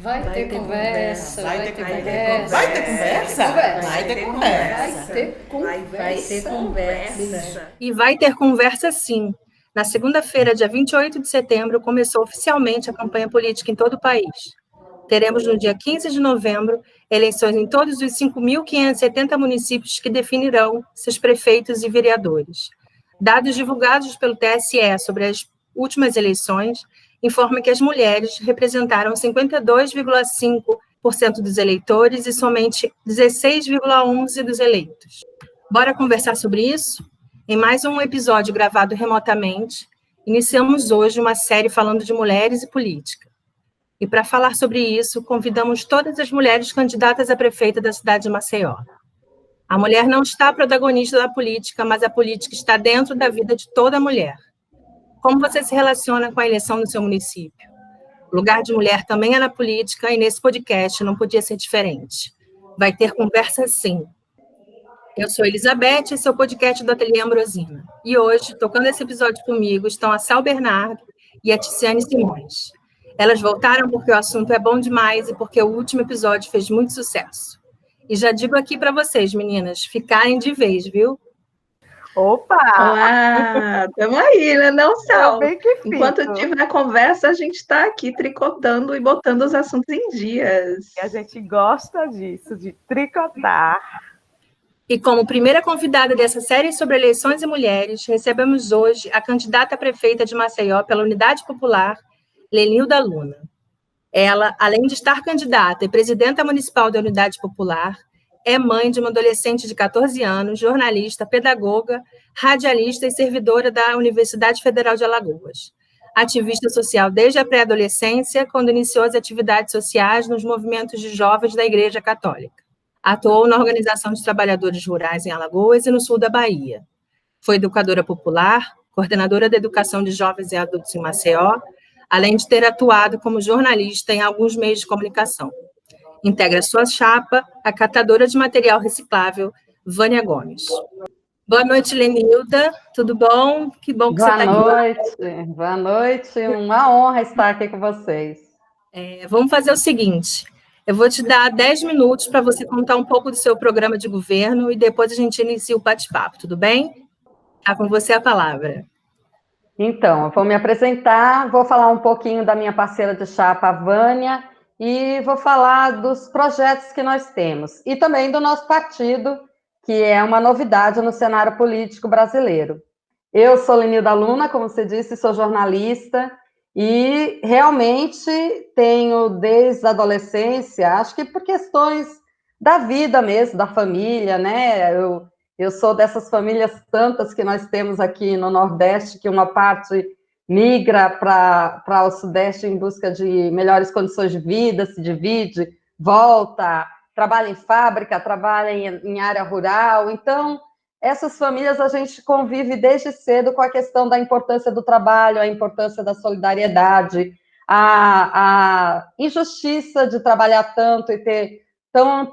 Vai ter conversa, Vai ter conversa. Vai ter conversa? Vai ter conversa. E vai ter conversa sim. Na segunda-feira, dia 28 de setembro, começou oficialmente a campanha política em todo o país. Teremos no dia 15 de novembro eleições em todos os 5.570 municípios que definirão seus prefeitos e vereadores. Dados divulgados pelo TSE sobre as últimas eleições informam que as mulheres representaram 52,5% dos eleitores e somente 16,11% dos eleitos. Bora conversar sobre isso? Em mais um episódio gravado remotamente, iniciamos hoje uma série falando de mulheres e política. E para falar sobre isso, convidamos todas as mulheres candidatas a prefeita da cidade de Maceió. A mulher não está protagonista da política, mas a política está dentro da vida de toda mulher. Como você se relaciona com a eleição no seu município? O lugar de mulher também é na política e nesse podcast não podia ser diferente. Vai ter conversa sim. Eu sou Elizabeth, esse é o podcast do Ateliê Ambrosina. E hoje, tocando esse episódio comigo, estão a Sal Bernardo e a Ticiane Simões. Elas voltaram porque o assunto é bom demais e porque o último episódio fez muito sucesso. E já digo aqui para vocês, meninas, ficarem de vez, viu? Opa! Olá, estamos aí, né? Não, Sal? Bem que Enquanto tiver a conversa, a gente está aqui tricotando e botando os assuntos em dias. E a gente gosta disso, de tricotar. E como primeira convidada dessa série sobre eleições e mulheres, recebemos hoje a candidata a prefeita de Maceió pela Unidade Popular, Lenilda Luna. Ela, além de estar candidata e presidenta municipal da Unidade Popular, é mãe de uma adolescente de 14 anos, jornalista, pedagoga, radialista e servidora da Universidade Federal de Alagoas. Ativista social desde a pré-adolescência, quando iniciou as atividades sociais nos movimentos de jovens da Igreja Católica. Atuou na Organização de Trabalhadores Rurais em Alagoas e no sul da Bahia. Foi educadora popular, coordenadora da educação de jovens e adultos em Maceió, além de ter atuado como jornalista em alguns meios de comunicação. Integra sua chapa a catadora de material reciclável, Vânia Gomes. Boa noite, Lenilda. Tudo bom? Que bom que você está aqui. Boa noite. Uma honra estar aqui com vocês. Vamos fazer o seguinte. Eu vou te dar 10 minutos para você contar um pouco do seu programa de governo e depois a gente inicia o bate-papo, tudo bem? Está com você a palavra. Então, eu vou me apresentar, vou falar um pouquinho da minha parceira de chapa, a Vânia, e vou falar dos projetos que nós temos, e também do nosso partido, que é uma novidade no cenário político brasileiro. Eu sou Lenilda Luna, como você disse, sou jornalista, e realmente tenho, desde a adolescência, acho que por questões da vida mesmo, da família, né? Eu sou dessas famílias tantas que nós temos aqui no Nordeste, que uma parte migra para o Sudeste em busca de melhores condições de vida, se divide, volta, trabalha em fábrica, trabalha em área rural. Então, essas famílias a gente convive desde cedo com a questão da importância do trabalho, a importância da solidariedade, a injustiça de trabalhar tanto e ter tão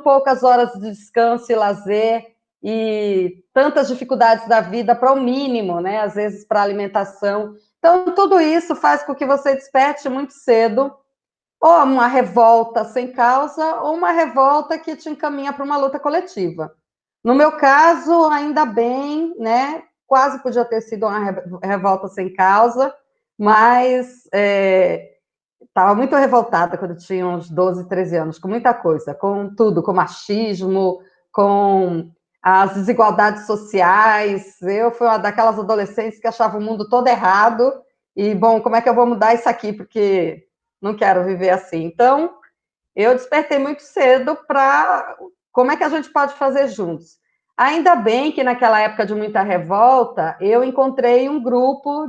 poucas horas de descanso e lazer, e tantas dificuldades da vida para o mínimo, né? Às vezes para alimentação. Então, tudo isso faz com que você desperte muito cedo ou uma revolta sem causa ou uma revolta que te encaminha para uma luta coletiva. No meu caso, ainda bem, né? Quase podia ter sido uma revolta sem causa, mas estava muito revoltada quando eu tinha uns 12, 13 anos, com muita coisa, com tudo, com machismo, com as desigualdades sociais. Eu fui uma daquelas adolescentes que achava o mundo todo errado, e, bom, como é que eu vou mudar isso aqui, porque não quero viver assim. Então, eu despertei muito cedo para como é que a gente pode fazer juntos. Ainda bem que naquela época de muita revolta, eu encontrei um grupo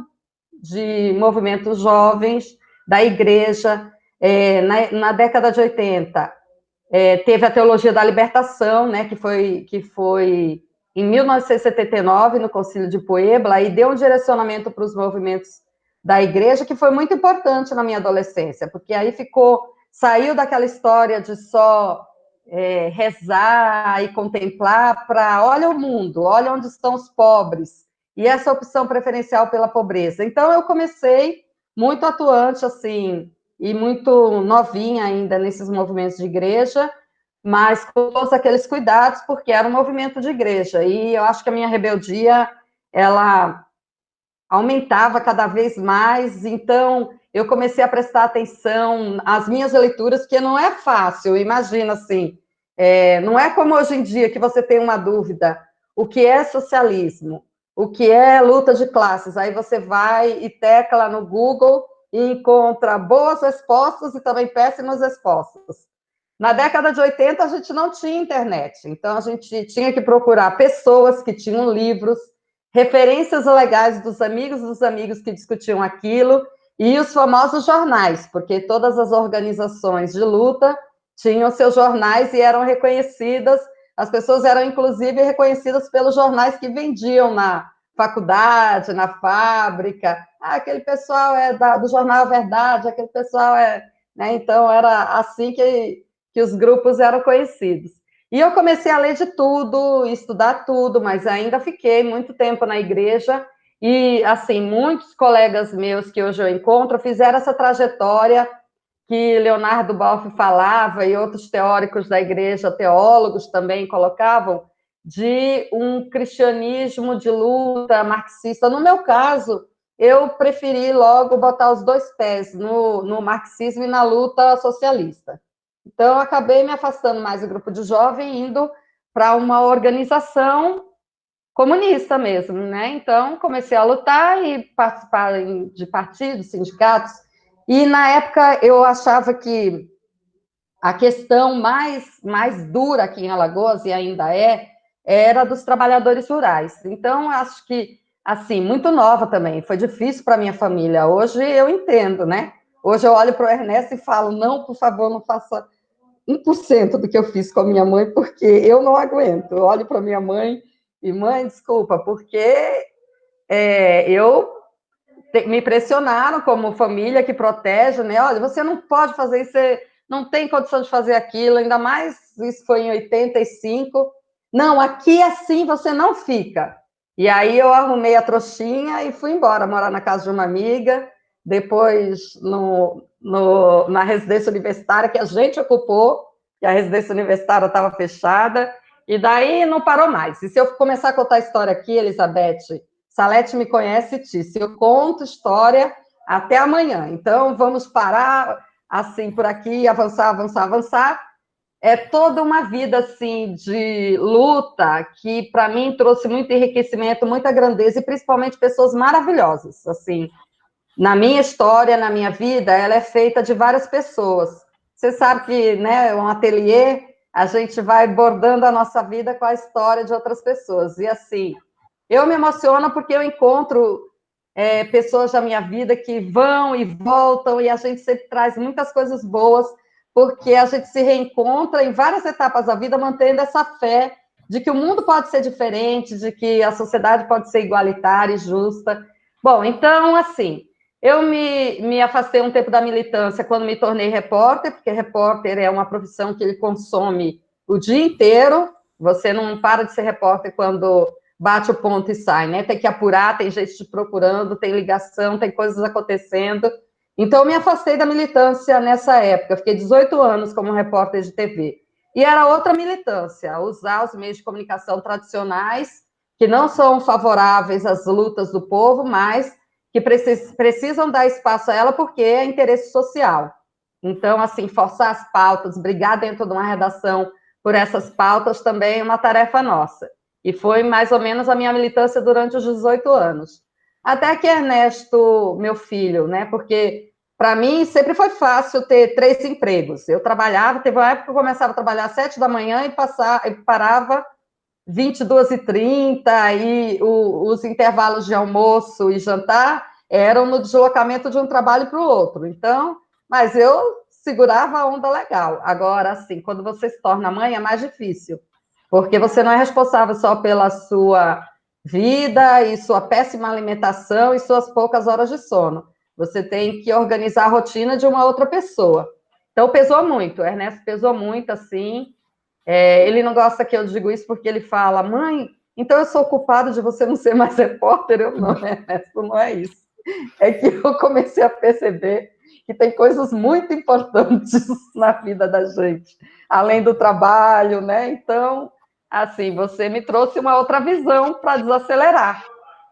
de movimentos jovens da igreja, na década de 80, teve a Teologia da Libertação, né, que foi em 1979, no Concílio de Puebla, e deu um direcionamento para os movimentos da igreja, que foi muito importante na minha adolescência, porque aí saiu daquela história de só rezar e contemplar para, olha o mundo, olha onde estão os pobres, e essa opção preferencial pela pobreza. Então, eu comecei muito atuante, assim, e muito novinha ainda nesses movimentos de igreja, mas com todos aqueles cuidados, porque era um movimento de igreja, e eu acho que a minha rebeldia, ela aumentava cada vez mais, então eu comecei a prestar atenção às minhas leituras, que não é fácil, imagina assim, não é como hoje em dia que você tem uma dúvida, o que é socialismo, o que é luta de classes, aí você vai e tecla no Google e encontra boas respostas e também péssimas respostas. Na década de 80, a gente não tinha internet, então a gente tinha que procurar pessoas que tinham livros, referências legais dos amigos que discutiam aquilo, e os famosos jornais, porque todas as organizações de luta tinham seus jornais e eram reconhecidas, as pessoas eram, inclusive, reconhecidas pelos jornais que vendiam na faculdade, na fábrica. Ah, aquele pessoal é do Jornal Verdade, aquele pessoal é... Né? Então, era assim que os grupos eram conhecidos. E eu comecei a ler de tudo, estudar tudo, mas ainda fiquei muito tempo na igreja, e, assim, muitos colegas meus que hoje eu encontro fizeram essa trajetória que Leonardo Boff falava, e outros teóricos da igreja, teólogos também colocavam, de um cristianismo de luta marxista. No meu caso, eu preferi logo botar os dois pés no marxismo e na luta socialista. Então, eu acabei me afastando mais do grupo de jovem, indo para uma organização comunista mesmo, né? Então, comecei a lutar e participar de partidos, sindicatos, e na época eu achava que a questão mais dura aqui em Alagoas, e ainda era dos trabalhadores rurais. Então, acho que, assim, muito nova também, foi difícil para minha família. Hoje eu entendo, né? Hoje eu olho para o Ernesto e falo, não, por favor, não faça 1% do que eu fiz com a minha mãe, porque eu não aguento. Eu olho para minha mãe e, mãe, desculpa, porque me pressionaram como família que protege, né? Olha, você não pode fazer isso, você não tem condição de fazer aquilo, ainda mais, isso foi em 85. Não, aqui assim você não fica. E aí eu arrumei a trouxinha e fui embora, morar na casa de uma amiga, depois na residência universitária, que a gente ocupou, que a residência universitária estava fechada, e daí não parou mais. E se eu começar a contar a história aqui, Elizabeth, Salete me conhece, Tícia, eu conto história até amanhã. Então, vamos parar, assim, por aqui, avançar. É toda uma vida, assim, de luta, que, para mim, trouxe muito enriquecimento, muita grandeza, e principalmente pessoas maravilhosas, assim. Na minha história, na minha vida, ela é feita de várias pessoas. Você sabe que, né, um ateliê, a gente vai bordando a nossa vida com a história de outras pessoas. E, assim, eu me emociono porque eu encontro pessoas da minha vida que vão e voltam, e a gente sempre traz muitas coisas boas, porque a gente se reencontra em várias etapas da vida, mantendo essa fé de que o mundo pode ser diferente, de que a sociedade pode ser igualitária e justa. Bom, então, assim, eu me afastei um tempo da militância quando me tornei repórter, porque repórter é uma profissão que ele consome o dia inteiro, você não para de ser repórter quando bate o ponto e sai, né? Tem que apurar, tem gente te procurando, tem ligação, tem coisas acontecendo. Então, eu me afastei da militância nessa época, fiquei 18 anos como repórter de TV. E era outra militância, usar os meios de comunicação tradicionais, que não são favoráveis às lutas do povo, mas que precisam dar espaço a ela porque é interesse social. Então, assim, forçar as pautas, brigar dentro de uma redação por essas pautas também é uma tarefa nossa. E foi mais ou menos a minha militância durante os 18 anos. Até que Ernesto, meu filho, né? Porque, para mim, sempre foi fácil ter 3 empregos. Eu trabalhava, teve uma época que eu começava a trabalhar às 7 da manhã e parava 22h30, e os intervalos de almoço e jantar eram no deslocamento de um trabalho para o outro. Então, mas eu segurava a onda legal. Agora, assim, quando você se torna mãe, é mais difícil, porque você não é responsável só pela sua vida e sua péssima alimentação e suas poucas horas de sono. Você tem que organizar a rotina de uma outra pessoa. Então, pesou muito. O Ernesto pesou muito, assim. Ele não gosta que eu digo isso porque ele fala, mãe, então eu sou culpado de você não ser mais repórter? Eu não, Ernesto, não é isso. É que eu comecei a perceber que tem coisas muito importantes na vida da gente, além do trabalho, né? Então, assim, você me trouxe uma outra visão para desacelerar.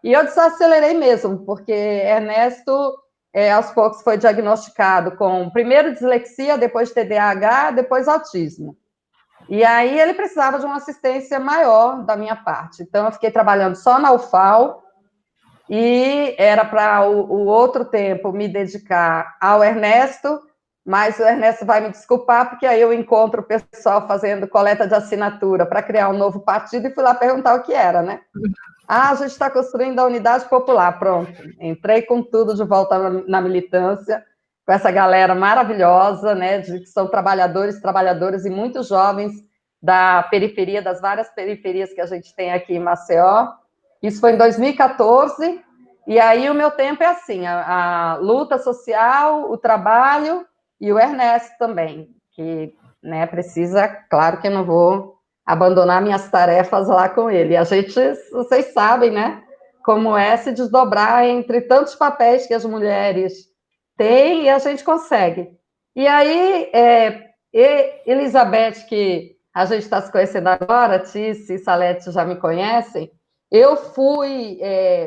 E eu desacelerei mesmo, porque Ernesto, aos poucos, foi diagnosticado com, primeiro, dislexia, depois TDAH, depois autismo. E aí ele precisava de uma assistência maior da minha parte. Então, eu fiquei trabalhando só na UFAL, e era para o outro tempo me dedicar ao Ernesto, mas o Ernesto vai me desculpar, porque aí eu encontro o pessoal fazendo coleta de assinatura para criar um novo partido, e fui lá perguntar o que era, né? A gente está construindo a Unidade Popular, pronto. Entrei com tudo de volta na militância, com essa galera maravilhosa, né, que são trabalhadoras e muitos jovens da periferia, das várias periferias que a gente tem aqui em Maceió. Isso foi em 2014, e aí o meu tempo é assim, a luta social, o trabalho e o Ernesto também, que, né, precisa, claro que eu não vou abandonar minhas tarefas lá com ele. A gente, vocês sabem, né, como é se desdobrar entre tantos papéis que as mulheres têm, e a gente consegue. E aí, Elizabeth, que a gente está se conhecendo agora, Tice e Salete já me conhecem, eu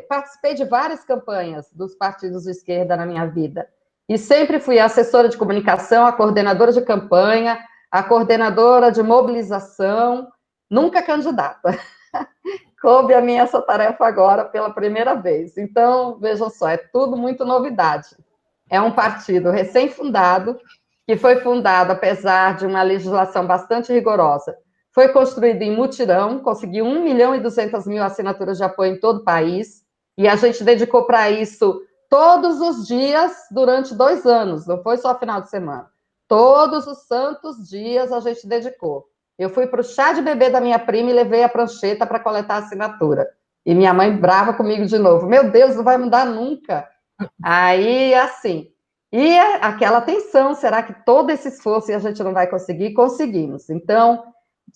participei de várias campanhas dos partidos de esquerda na minha vida, e sempre fui a assessora de comunicação, a coordenadora de campanha, a coordenadora de mobilização, nunca candidata. Coube a mim essa tarefa agora pela primeira vez. Então, vejam só, é tudo muito novidade. É um partido recém-fundado, que foi fundado apesar de uma legislação bastante rigorosa. Foi construído em mutirão, conseguiu 1.200.000 assinaturas de apoio em todo o país, e a gente dedicou para isso todos os dias durante 2 anos, não foi só final de semana. Todos os santos dias a gente dedicou. Eu fui para o chá de bebê da minha prima e levei a prancheta para coletar a assinatura. E minha mãe brava comigo de novo. Meu Deus, não vai mudar nunca. Aí, assim, e aquela tensão, será que todo esse esforço a gente não vai conseguir? Conseguimos. Então,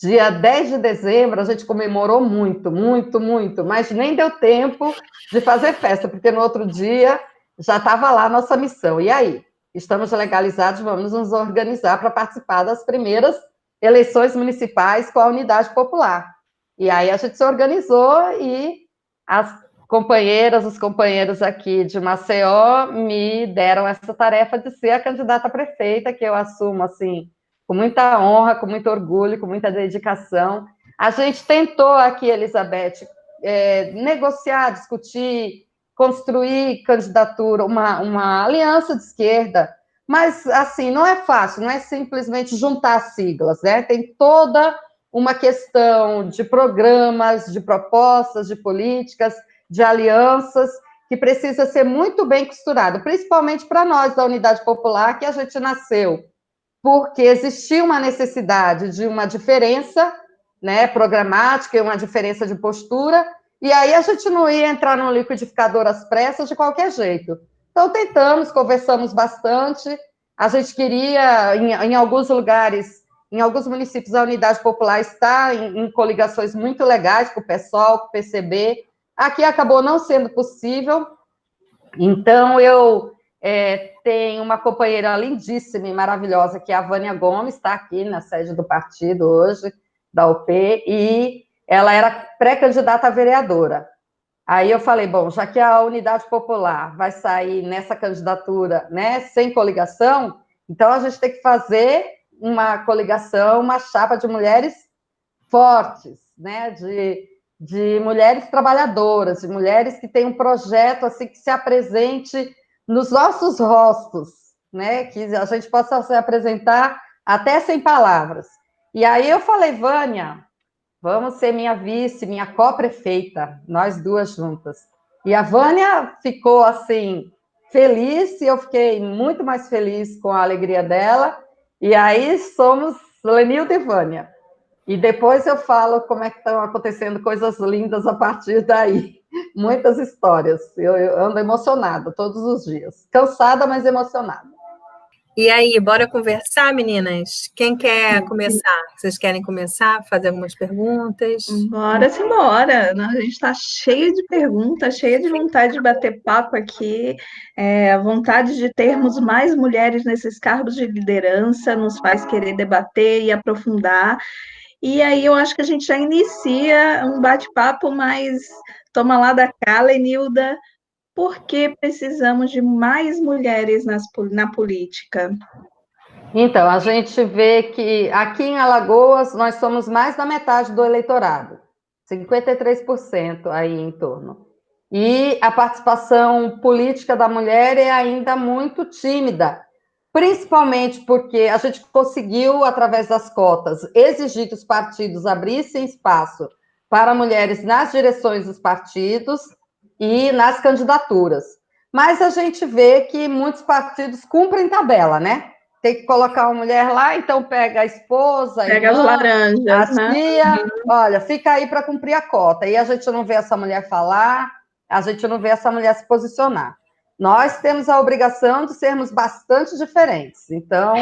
dia 10 de dezembro, a gente comemorou muito, muito, muito, mas nem deu tempo de fazer festa, porque no outro dia já estava lá a nossa missão. E aí? Estamos legalizados, vamos nos organizar para participar das primeiras eleições municipais com a Unidade Popular. E aí a gente se organizou e as companheiras, os companheiros aqui de Maceió me deram essa tarefa de ser a candidata a prefeita, que eu assumo, assim, com muita honra, com muito orgulho, com muita dedicação. A gente tentou aqui, Elizabeth, negociar, discutir, construir candidatura, uma aliança de esquerda, mas, assim, não é fácil, não é simplesmente juntar siglas, né? Tem toda uma questão de programas, de propostas, de políticas, de alianças, que precisa ser muito bem costurado, principalmente para nós da Unidade Popular, que a gente nasceu, porque existia uma necessidade de uma diferença, né, programática e uma diferença de postura, e aí a gente não ia entrar num liquidificador às pressas de qualquer jeito. Então, tentamos, conversamos bastante, a gente queria, em alguns lugares, em alguns municípios, a Unidade Popular está em coligações muito legais com o PSOL, com o PCB, aqui acabou não sendo possível, então eu tenho uma companheira lindíssima e maravilhosa, que é a Vânia Gomes, está aqui na sede do partido hoje, da UP, e ela era pré-candidata a vereadora. Aí eu falei, bom, já que a Unidade Popular vai sair nessa candidatura, né, sem coligação, então a gente tem que fazer uma coligação, uma chapa de mulheres fortes, né, de mulheres trabalhadoras, de mulheres que têm um projeto assim que se apresente nos nossos rostos, né, que a gente possa se apresentar até sem palavras. E aí eu falei, Vânia, vamos ser minha vice, minha co-prefeita, nós duas juntas. E a Vânia ficou, assim, feliz, e eu fiquei muito mais feliz com a alegria dela, e aí somos Lenilda e Vânia. E depois eu falo como é que estão acontecendo coisas lindas a partir daí. Muitas histórias. Eu ando emocionada todos os dias. Cansada, mas emocionada. E aí, bora conversar, meninas? Quem quer começar? Vocês querem começar? Fazer algumas perguntas? Bora, simbora. A gente está cheio de perguntas, cheia de vontade de bater papo aqui. A vontade de termos mais mulheres nesses cargos de liderança nos faz querer debater e aprofundar. E aí eu acho que a gente já inicia um bate-papo, mas toma lá da cá, Lenilda, por que precisamos de mais mulheres na política? Então, a gente vê que aqui em Alagoas nós somos mais da metade do eleitorado, 53% aí em torno. E a participação política da mulher é ainda muito tímida, principalmente porque a gente conseguiu, através das cotas, exigir que os partidos abrissem espaço para mulheres nas direções dos partidos e nas candidaturas. Mas a gente vê que muitos partidos cumprem tabela, né? Tem que colocar uma mulher lá, então pega a esposa, Pega as irmã, laranjas, a tia, olha, fica aí para cumprir a cota. E a gente não vê essa mulher falar, a gente não vê essa mulher se posicionar. Nós temos a obrigação de sermos bastante diferentes, então,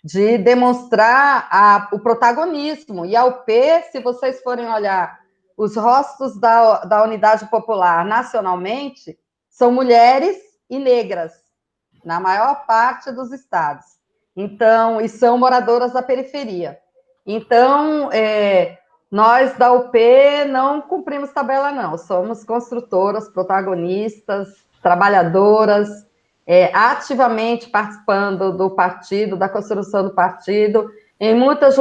de demonstrar o protagonismo. E a UP, se vocês forem olhar os rostos da Unidade Popular nacionalmente, são mulheres e negras, na maior parte dos estados. Então, e são moradoras da periferia. Então, nós da UP não cumprimos tabela, não. Somos construtoras, protagonistas, trabalhadoras, ativamente participando do partido, da construção do partido, em muitos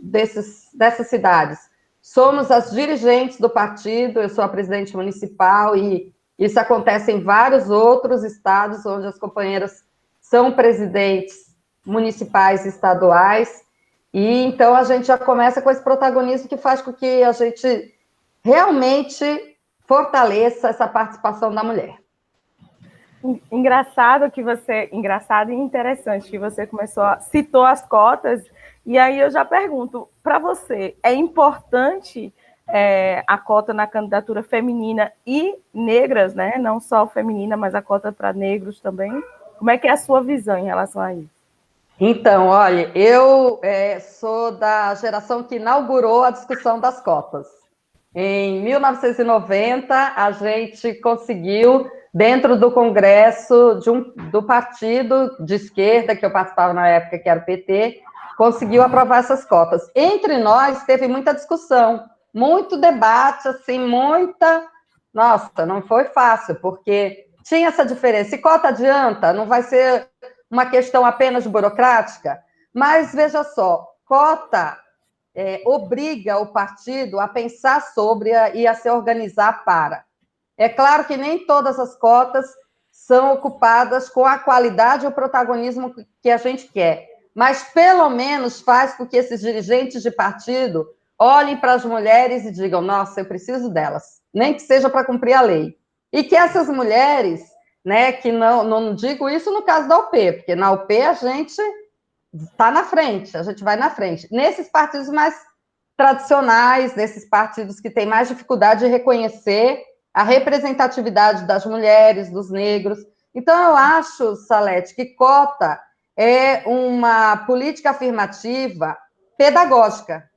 dessas cidades. Somos as dirigentes do partido, eu sou a presidente municipal, e isso acontece em vários outros estados, onde as companheiras são presidentes municipais e estaduais, e então a gente já começa com esse protagonismo que faz com que a gente realmente fortaleça essa participação da mulher. Engraçado e interessante que você citou as cotas, e aí eu já pergunto, para você, é importante a cota na candidatura feminina e negras, né? Não só feminina, mas a cota para negros também? Como é que é a sua visão em relação a isso? Então, olha, eu sou da geração que inaugurou a discussão das cotas. Em 1990, a gente conseguiu, dentro do Congresso do partido de esquerda, que eu participava na época, que era o PT, conseguiu aprovar essas cotas. Entre nós, teve muita discussão, muito debate, assim, Nossa, não foi fácil, porque tinha essa diferença. E cota adianta, não vai ser uma questão apenas burocrática, mas veja só, cota obriga o partido a pensar sobre e a se organizar para. É claro que nem todas as cotas são ocupadas com a qualidade e o protagonismo que a gente quer, mas pelo menos faz com que esses dirigentes de partido olhem para as mulheres e digam, nossa, eu preciso delas, nem que seja para cumprir a lei. E que essas mulheres, né, que não digo isso no caso da UP, porque na UP a gente está na frente, a gente vai na frente. Nesses partidos mais tradicionais, nesses partidos que têm mais dificuldade de reconhecer a representatividade das mulheres, dos negros. Então, eu acho, Salete, que cota é uma política afirmativa pedagógica.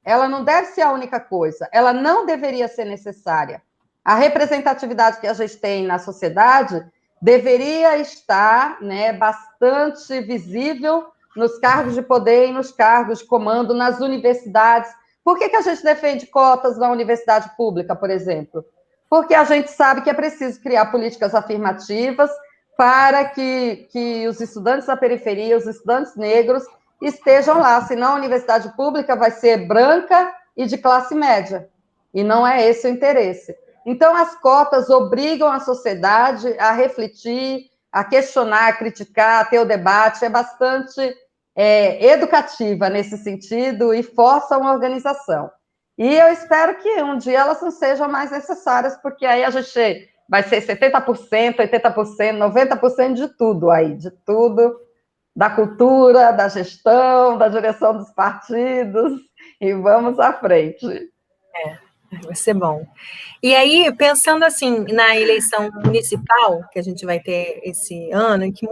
Ela não deve ser a única coisa, ela não deveria ser necessária. A representatividade que a gente tem na sociedade deveria estar, né, bastante visível nos cargos de poder e nos cargos de comando nas universidades. Por que a gente defende cotas na universidade pública, por exemplo? Porque a gente sabe que é preciso criar políticas afirmativas para que os estudantes da periferia, os estudantes negros, estejam lá, senão a universidade pública vai ser branca e de classe média, e não é esse o interesse. Então, as cotas obrigam a sociedade a refletir, a questionar, a criticar, a ter o debate, é bastante educativa nesse sentido e força uma organização. E eu espero que um dia elas não sejam mais necessárias, porque aí a gente vai ser 70%, 80%, 90% de tudo aí, de tudo, da cultura, da gestão, da direção dos partidos, e vamos à frente. Vai ser bom. E aí, pensando assim, na eleição municipal, que a gente vai ter esse ano, em que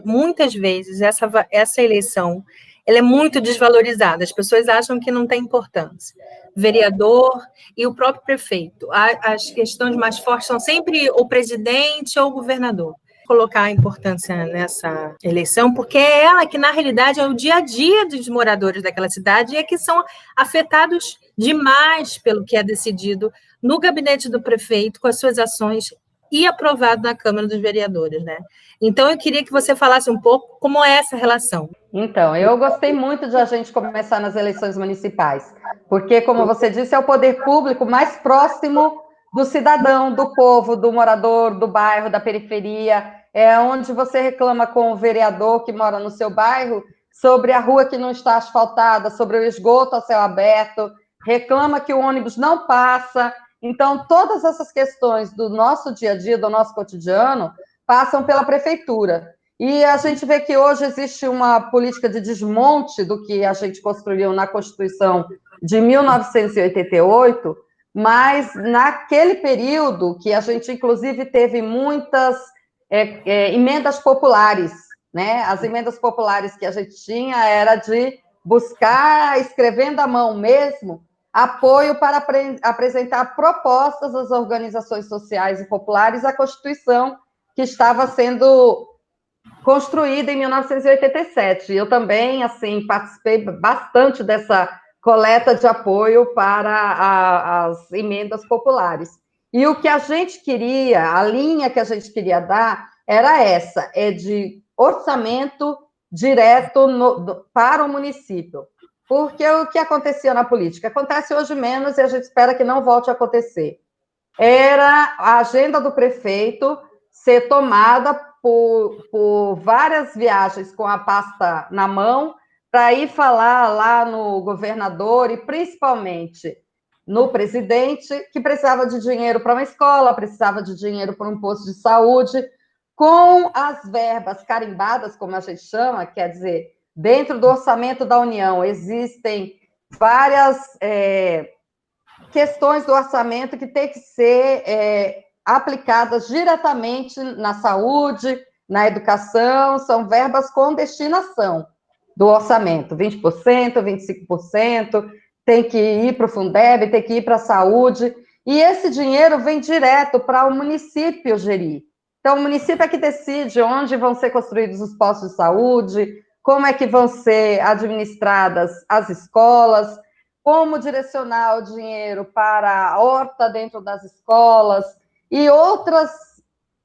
muitas vezes essa eleição ela é muito desvalorizada, as pessoas acham que não tem importância. Vereador e o próprio prefeito. As questões mais fortes são sempre o presidente ou o governador. Colocar a importância nessa eleição, porque é ela que, na realidade, é o dia a dia dos moradores daquela cidade e é que são afetados demais pelo que é decidido no gabinete do prefeito, com as suas ações, e aprovado na Câmara dos Vereadores, né? Então, eu queria que você falasse um pouco como é essa relação. Então, eu gostei muito de a gente começar nas eleições municipais, porque, como você disse, é o poder público mais próximo do cidadão, do povo, do morador, do bairro, da periferia, é onde você reclama com o vereador que mora no seu bairro sobre a rua que não está asfaltada, sobre o esgoto a céu aberto, reclama que o ônibus não passa. Então, todas essas questões do nosso dia a dia, do nosso cotidiano, passam pela prefeitura. E a gente vê que hoje existe uma política de desmonte do que a gente construiu na Constituição de 1988, mas naquele período que a gente, inclusive, teve muitas emendas populares, né? As emendas populares que a gente tinha era de buscar, escrevendo à mão mesmo, apoio para apresentar propostas às organizações sociais e populares à Constituição que estava sendo construída em 1987. Eu também, assim, participei bastante dessa coleta de apoio para as emendas populares. E o que a gente queria, a linha que a gente queria dar, era essa, de orçamento direto para o município. Porque o que acontecia na política? Acontece hoje menos e a gente espera que não volte a acontecer. Era a agenda do prefeito ser tomada por várias viagens com a pasta na mão para ir falar lá no governador e principalmente no presidente que precisava de dinheiro para uma escola, precisava de dinheiro para um posto de saúde, com as verbas carimbadas, como a gente chama, quer dizer, dentro do orçamento da União existem várias questões do orçamento que tem que ser aplicadas diretamente na saúde, na educação, são verbas com destinação do orçamento, 20%, 25%, tem que ir para o Fundeb, tem que ir para a saúde, e esse dinheiro vem direto para o município gerir. Então, o município é que decide onde vão ser construídos os postos de saúde, como é que vão ser administradas as escolas, como direcionar o dinheiro para a horta dentro das escolas, e outras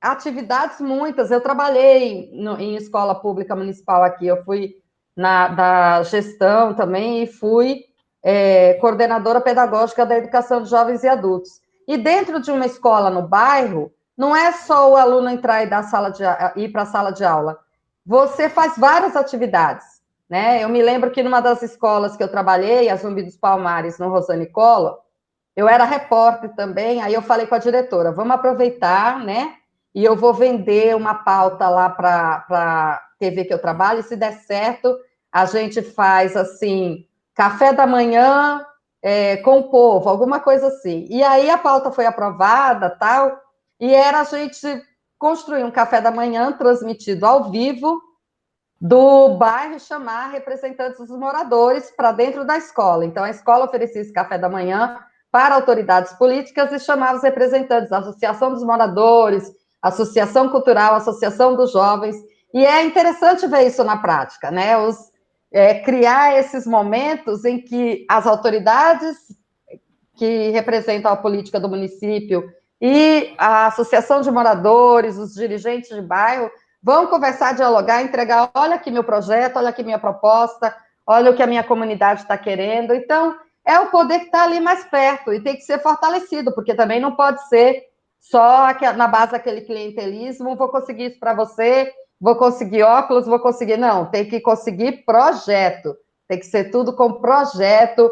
atividades muitas. Eu trabalhei em escola pública municipal aqui, eu fui da gestão também e fui coordenadora pedagógica da educação de jovens e adultos. E dentro de uma escola no bairro, não é só o aluno entrar e ir para a sala de aula, você faz várias atividades, né? Eu me lembro que numa das escolas que eu trabalhei, a Zumbi dos Palmares, no Rosane Collor, eu era repórter também, aí eu falei com a diretora, vamos aproveitar, né? E eu vou vender uma pauta lá para a TV que eu trabalho, e se der certo, a gente faz, assim, café da manhã com o povo, alguma coisa assim. E aí a pauta foi aprovada, tal, e era a gente construir um café da manhã transmitido ao vivo do bairro, chamar representantes dos moradores para dentro da escola. Então, a escola oferecia esse café da manhã para autoridades políticas e chamava os representantes da Associação dos Moradores, Associação Cultural, Associação dos Jovens, e é interessante ver isso na prática, né? Criar esses momentos em que as autoridades que representam a política do município e a Associação de Moradores, os dirigentes de bairro, vão conversar, dialogar, entregar, olha aqui meu projeto, olha aqui minha proposta, olha o que a minha comunidade está querendo. Então, é o poder que está ali mais perto e tem que ser fortalecido, porque também não pode ser só na base daquele clientelismo, vou conseguir isso para você, vou conseguir óculos, vou conseguir... Não, tem que conseguir projeto, tem que ser tudo com projeto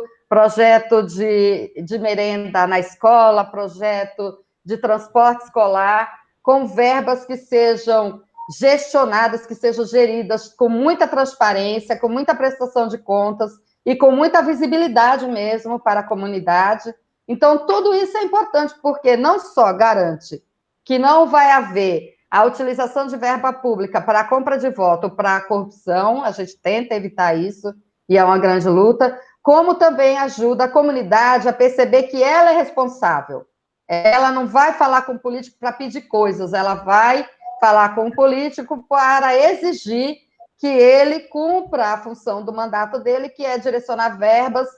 de merenda na escola, projeto de transporte escolar, com verbas que sejam gestionadas, que sejam geridas com muita transparência, com muita prestação de contas e com muita visibilidade mesmo para a comunidade, Então, tudo isso é importante, porque não só garante que não vai haver a utilização de verba pública para a compra de voto, para a corrupção, a gente tenta evitar isso, e é uma grande luta, como também ajuda a comunidade a perceber que ela é responsável. Ela não vai falar com o político para pedir coisas, ela vai falar com o político para exigir que ele cumpra a função do mandato dele, que é direcionar verbas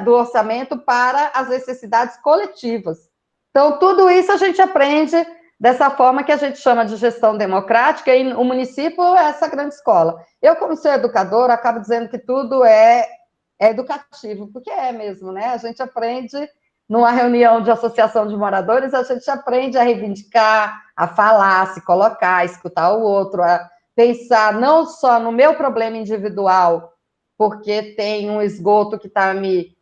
do orçamento para as necessidades coletivas. Então, tudo isso a gente aprende dessa forma que a gente chama de gestão democrática, e o município é essa grande escola. Eu, como sou educadora, acabo dizendo que tudo é educativo, porque é mesmo, né? A gente aprende, numa reunião de associação de moradores, a gente aprende a reivindicar, a falar, a se colocar, a escutar o outro, a pensar não só no meu problema individual, porque tem um esgoto que está me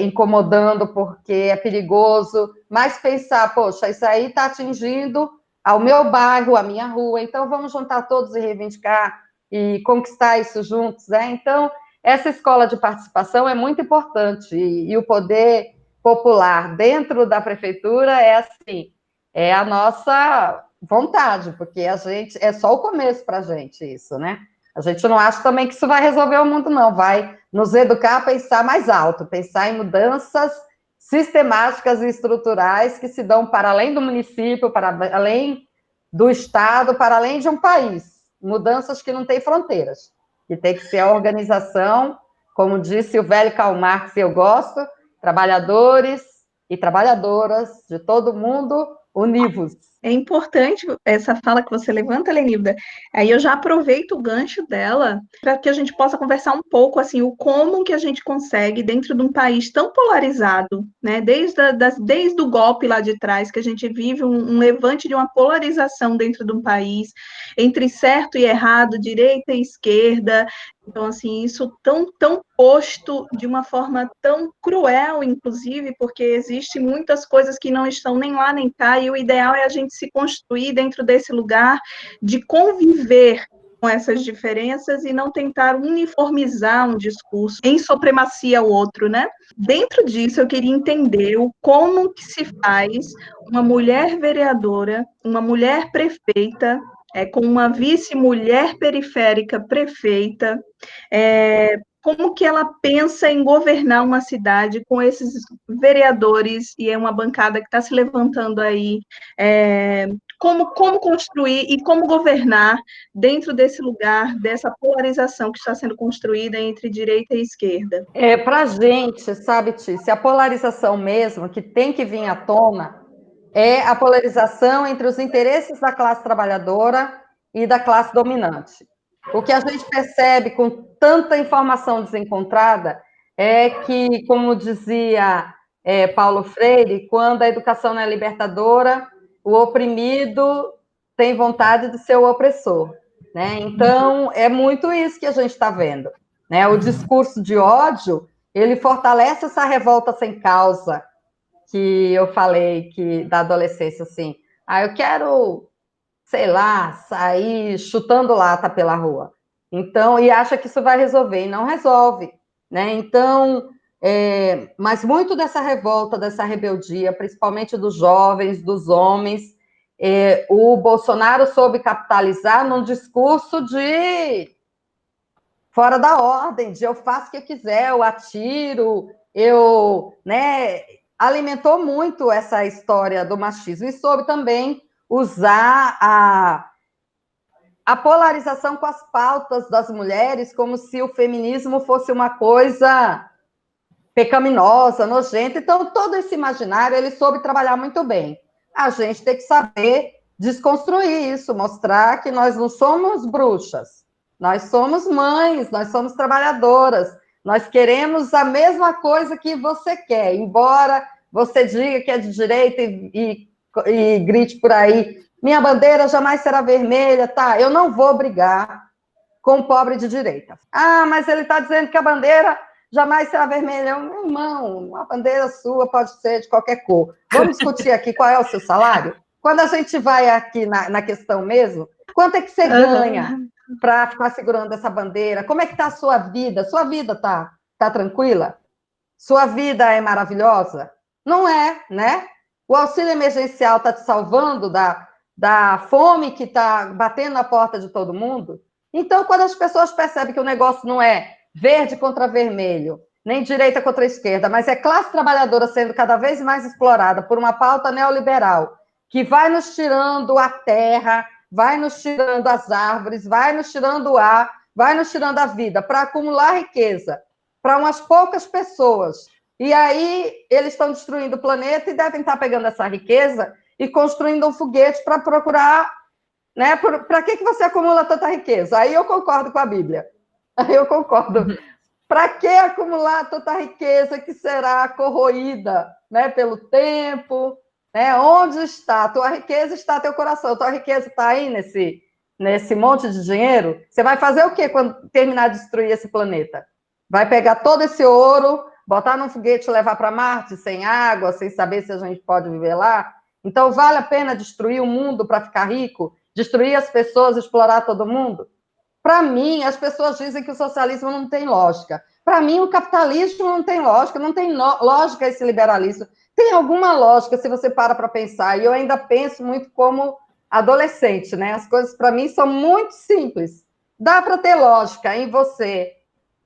incomodando, porque é perigoso, mas pensar, poxa, isso aí está atingindo ao meu bairro, a minha rua, então vamos juntar todos e reivindicar e conquistar isso juntos, né? Então, essa escola de participação é muito importante, e o poder popular dentro da prefeitura é assim, é a nossa vontade, porque a gente, é só o começo para a gente isso, né? A gente não acha também que isso vai resolver o mundo, não. Vai nos educar a pensar mais alto, pensar em mudanças sistemáticas e estruturais que se dão para além do município, para além do Estado, para além de um país. Mudanças que não têm fronteiras, que tem que ser a organização, como disse o velho Karl Marx, e eu gosto, trabalhadores e trabalhadoras de todo mundo univos. É importante essa fala que você levanta, Lenilda. Aí eu já aproveito o gancho dela para que a gente possa conversar um pouco assim o como que a gente consegue dentro de um país tão polarizado, né? Desde o golpe lá de trás que a gente vive um levante de uma polarização dentro de um país entre certo e errado, direita e esquerda. Então, assim, isso tão posto de uma forma tão cruel, inclusive, porque existem muitas coisas que não estão nem lá nem cá, e o ideal é a gente se construir dentro desse lugar de conviver com essas diferenças e não tentar uniformizar um discurso em supremacia ao outro, né? Dentro disso, eu queria entender como que se faz uma mulher vereadora, uma mulher prefeita, com uma vice-mulher periférica prefeita, como que ela pensa em governar uma cidade com esses vereadores, e é uma bancada que está se levantando aí, como construir e como governar dentro desse lugar, dessa polarização que está sendo construída entre direita e esquerda? Para a gente, sabe, Tícia, a polarização mesmo, que tem que vir à tona, é a polarização entre os interesses da classe trabalhadora e da classe dominante. O que a gente percebe com tanta informação desencontrada é que, como dizia Paulo Freire, quando a educação não é libertadora, o oprimido tem vontade de ser o opressor, né? Então, é muito isso que a gente está vendo, né? O discurso de ódio, ele fortalece essa revolta sem causa, que eu falei que da adolescência, assim, eu quero, sei lá, sair chutando lata pela rua. Então, e acha que isso vai resolver, e não resolve, né? Então, mas muito dessa revolta, dessa rebeldia, principalmente dos jovens, dos homens, o Bolsonaro soube capitalizar num discurso de fora da ordem, de eu faço o que eu quiser, eu atiro, né? Alimentou muito essa história do machismo e soube também usar a polarização com as pautas das mulheres como se o feminismo fosse uma coisa pecaminosa, nojenta. Então, todo esse imaginário ele soube trabalhar muito bem. A gente tem que saber desconstruir isso, mostrar que nós não somos bruxas, nós somos mães, nós somos trabalhadoras, nós queremos a mesma coisa que você quer, embora você diga que é de direita e grite por aí, minha bandeira jamais será vermelha, tá? Eu não vou brigar com o pobre de direita. Mas ele está dizendo que a bandeira jamais será vermelha. Meu irmão, a bandeira sua pode ser de qualquer cor. Vamos discutir aqui qual é o seu salário? Quando a gente vai aqui na questão mesmo, quanto é que você ganha para ficar segurando essa bandeira? Como é que está a sua vida? Sua vida está tranquila? Sua vida é maravilhosa? Não é, né? O auxílio emergencial está te salvando da fome que está batendo na porta de todo mundo? Então, quando as pessoas percebem que o negócio não é verde contra vermelho, nem direita contra esquerda, mas é classe trabalhadora sendo cada vez mais explorada por uma pauta neoliberal, que vai nos tirando a terra, vai nos tirando as árvores, vai nos tirando o ar, vai nos tirando a vida, para acumular riqueza para umas poucas pessoas. E aí eles estão destruindo o planeta e devem estar pegando essa riqueza e construindo um foguete para procurar, né? Para que você acumula tanta riqueza? Aí eu concordo com a Bíblia. Aí eu concordo. Para que acumular tanta riqueza que será corroída, né, pelo tempo? Né? Onde está? Tua riqueza está teu coração. Tua riqueza está aí nesse monte de dinheiro? Você vai fazer o quê quando terminar de destruir esse planeta? Vai pegar todo esse ouro, botar num foguete e levar para Marte, sem água, sem saber se a gente pode viver lá? Então, vale a pena destruir o mundo para ficar rico? Destruir as pessoas, explorar todo mundo? Para mim, as pessoas dizem que o socialismo não tem lógica. Para mim, o capitalismo não tem lógica, não tem lógica esse liberalismo. Tem alguma lógica se você para pensar, e eu ainda penso muito como adolescente, né? As coisas, para mim, são muito simples. Dá para ter lógica em você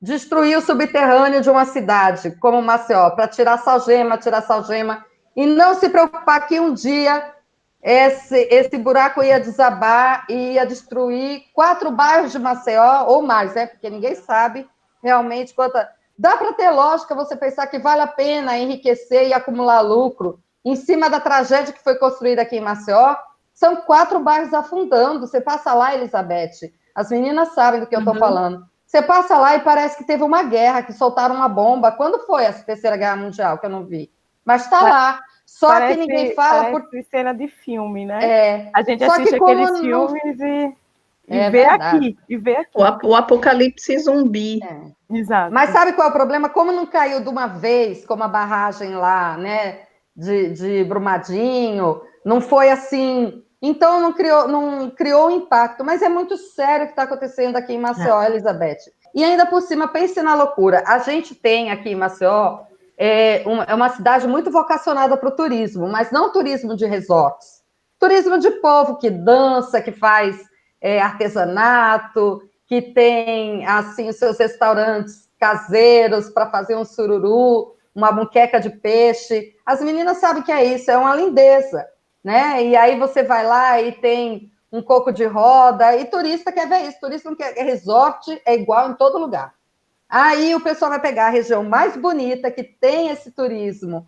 destruir o subterrâneo de uma cidade, como Maceió, para tirar salgema, e não se preocupar que um dia esse buraco ia desabar e ia destruir 4 bairros de Maceió, ou mais, né? Porque ninguém sabe realmente quanta... Dá para ter lógica você pensar que vale a pena enriquecer e acumular lucro em cima da tragédia que foi construída aqui em Maceió? São 4 bairros afundando. Você passa lá, Elizabeth, as meninas sabem do que eu estou falando. Você passa lá e parece que teve uma guerra, que soltaram uma bomba. Quando foi a Terceira Guerra Mundial, que eu não vi? Mas está lá. Só parece, que ninguém fala... Parece cena de filme, né? É. A gente Só assiste que aqueles filmes e vê aqui. O apocalipse zumbi. Exato. Mas sabe qual é o problema? Como não caiu de uma vez, como a barragem lá, né, de Brumadinho, não foi assim... Então, não criou impacto. Mas é muito sério o que está acontecendo aqui em Maceió, Elizabeth. E ainda por cima, pense na loucura. A gente tem aqui em Maceió uma cidade muito vocacionada para o turismo, mas não turismo de resorts. Turismo de povo que dança, que faz artesanato, que tem assim os seus restaurantes caseiros para fazer um sururu, uma muqueca de peixe. As meninas sabem que é isso, é uma lindeza. Né? E aí você vai lá e tem um coco de roda, e turista quer ver isso, turista não quer, resort é igual em todo lugar. Aí o pessoal vai pegar a região mais bonita, que tem esse turismo,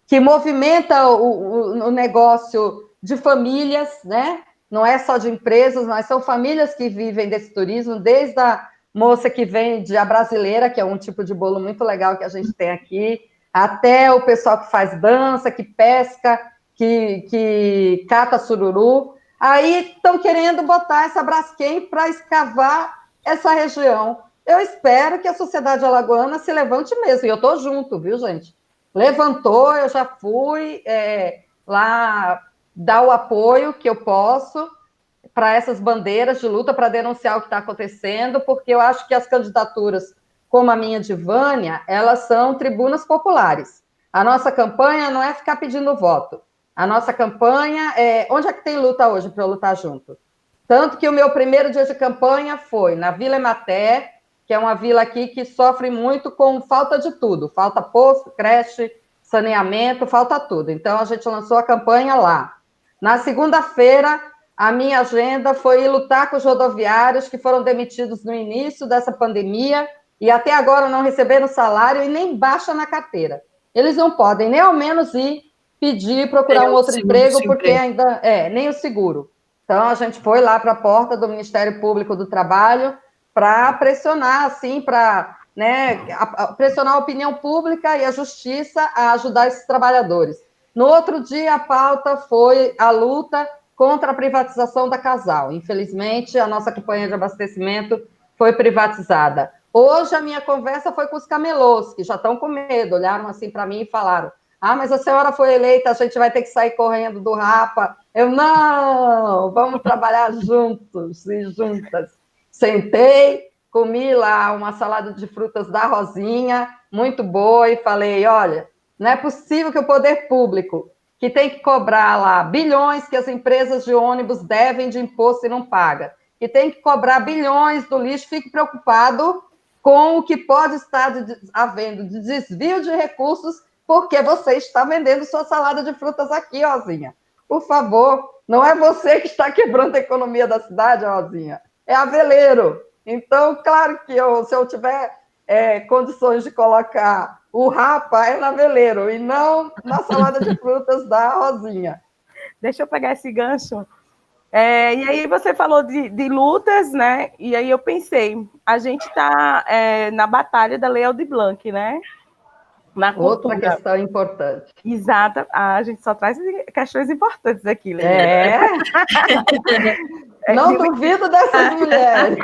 que movimenta o negócio de famílias, né? Não é só de empresas, mas são famílias que vivem desse turismo, desde a moça que vende a brasileira, que é um tipo de bolo muito legal que a gente tem aqui, até o pessoal que faz dança, que pesca, que cata sururu. Aí estão querendo botar essa Braskem para escavar essa região. Eu espero que a sociedade alagoana se levante mesmo, e eu estou junto, viu, gente? Levantou, eu já fui lá dar o apoio que eu posso para essas bandeiras de luta, para denunciar o que está acontecendo, porque eu acho que as candidaturas, como a minha de Vânia, elas são tribunas populares. A nossa campanha não é ficar pedindo voto. A nossa campanha é... Onde é que tem luta hoje para eu lutar junto? Tanto que o meu primeiro dia de campanha foi na Vila Ematé, que é uma vila aqui que sofre muito com falta de tudo. Falta posto, creche, saneamento, falta tudo. Então, a gente lançou a campanha lá. Na segunda-feira, a minha agenda foi ir lutar com os rodoviários que foram demitidos no início dessa pandemia e até agora não receberam salário e nem baixa na carteira. Eles não podem nem ao menos ir pedir, procurar um outro emprego, porque ainda... nem o seguro. Então, a gente foi lá para a porta do Ministério Público do Trabalho para pressionar, assim, para pressionar a opinião pública e a justiça a ajudar esses trabalhadores. No outro dia, a pauta foi a luta contra a privatização da Casal. Infelizmente, a nossa campanha de abastecimento foi privatizada. Hoje, a minha conversa foi com os camelôs, que já estão com medo, olharam assim para mim e falaram: mas a senhora foi eleita, a gente vai ter que sair correndo do Rapa. Eu, não, vamos trabalhar juntos e juntas. Sentei, comi lá uma salada de frutas da Rosinha, muito boa, e falei, olha, não é possível que o poder público, que tem que cobrar lá bilhões que as empresas de ônibus devem de imposto e não paga, que tem que cobrar bilhões do lixo, fique preocupado com o que pode estar havendo de desvio de recursos, porque você está vendendo sua salada de frutas aqui, Rosinha. Por favor, não é você que está quebrando a economia da cidade, Rosinha, é a Veleiro. Então, claro que se eu tiver condições de colocar o Rapa, é na Veleiro, e não na salada de frutas da Rosinha. Deixa eu pegar esse gancho. E aí você falou de lutas, né? E aí eu pensei, a gente está na batalha da Lei Aldir Blanc, né? Na cultura. Outra questão importante. Exata. A gente só traz questões importantes aqui, Leila. Não duvido dessas mulheres.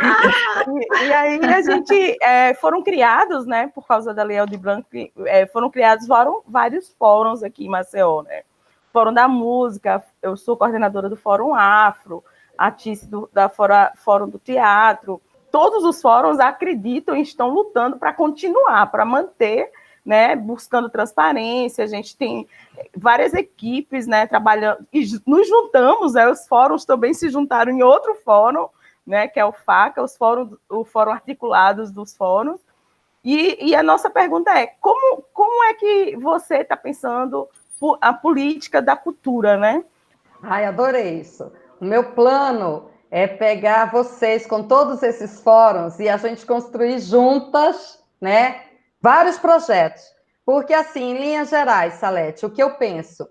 E aí a gente foram criados, né? Por causa da Lei Aldir Blanc, foram criados vários fóruns aqui em Maceió, né? Fórum da Música, eu sou coordenadora do Fórum Afro, a Tice da Fórum do Teatro. Todos os fóruns acreditam e estão lutando para continuar, para manter, né, buscando transparência. A gente tem várias equipes, né, trabalhando, e nos juntamos, né, os fóruns também se juntaram em outro fórum, né, que é o FACA, o Fórum Articulados dos Fóruns. E a nossa pergunta é, como é que você está pensando a política da cultura, né? Ai, adorei isso. O meu plano é pegar vocês com todos esses fóruns e a gente construir juntas, né, vários projetos. Porque, assim, em linhas gerais, Salete, o que eu penso?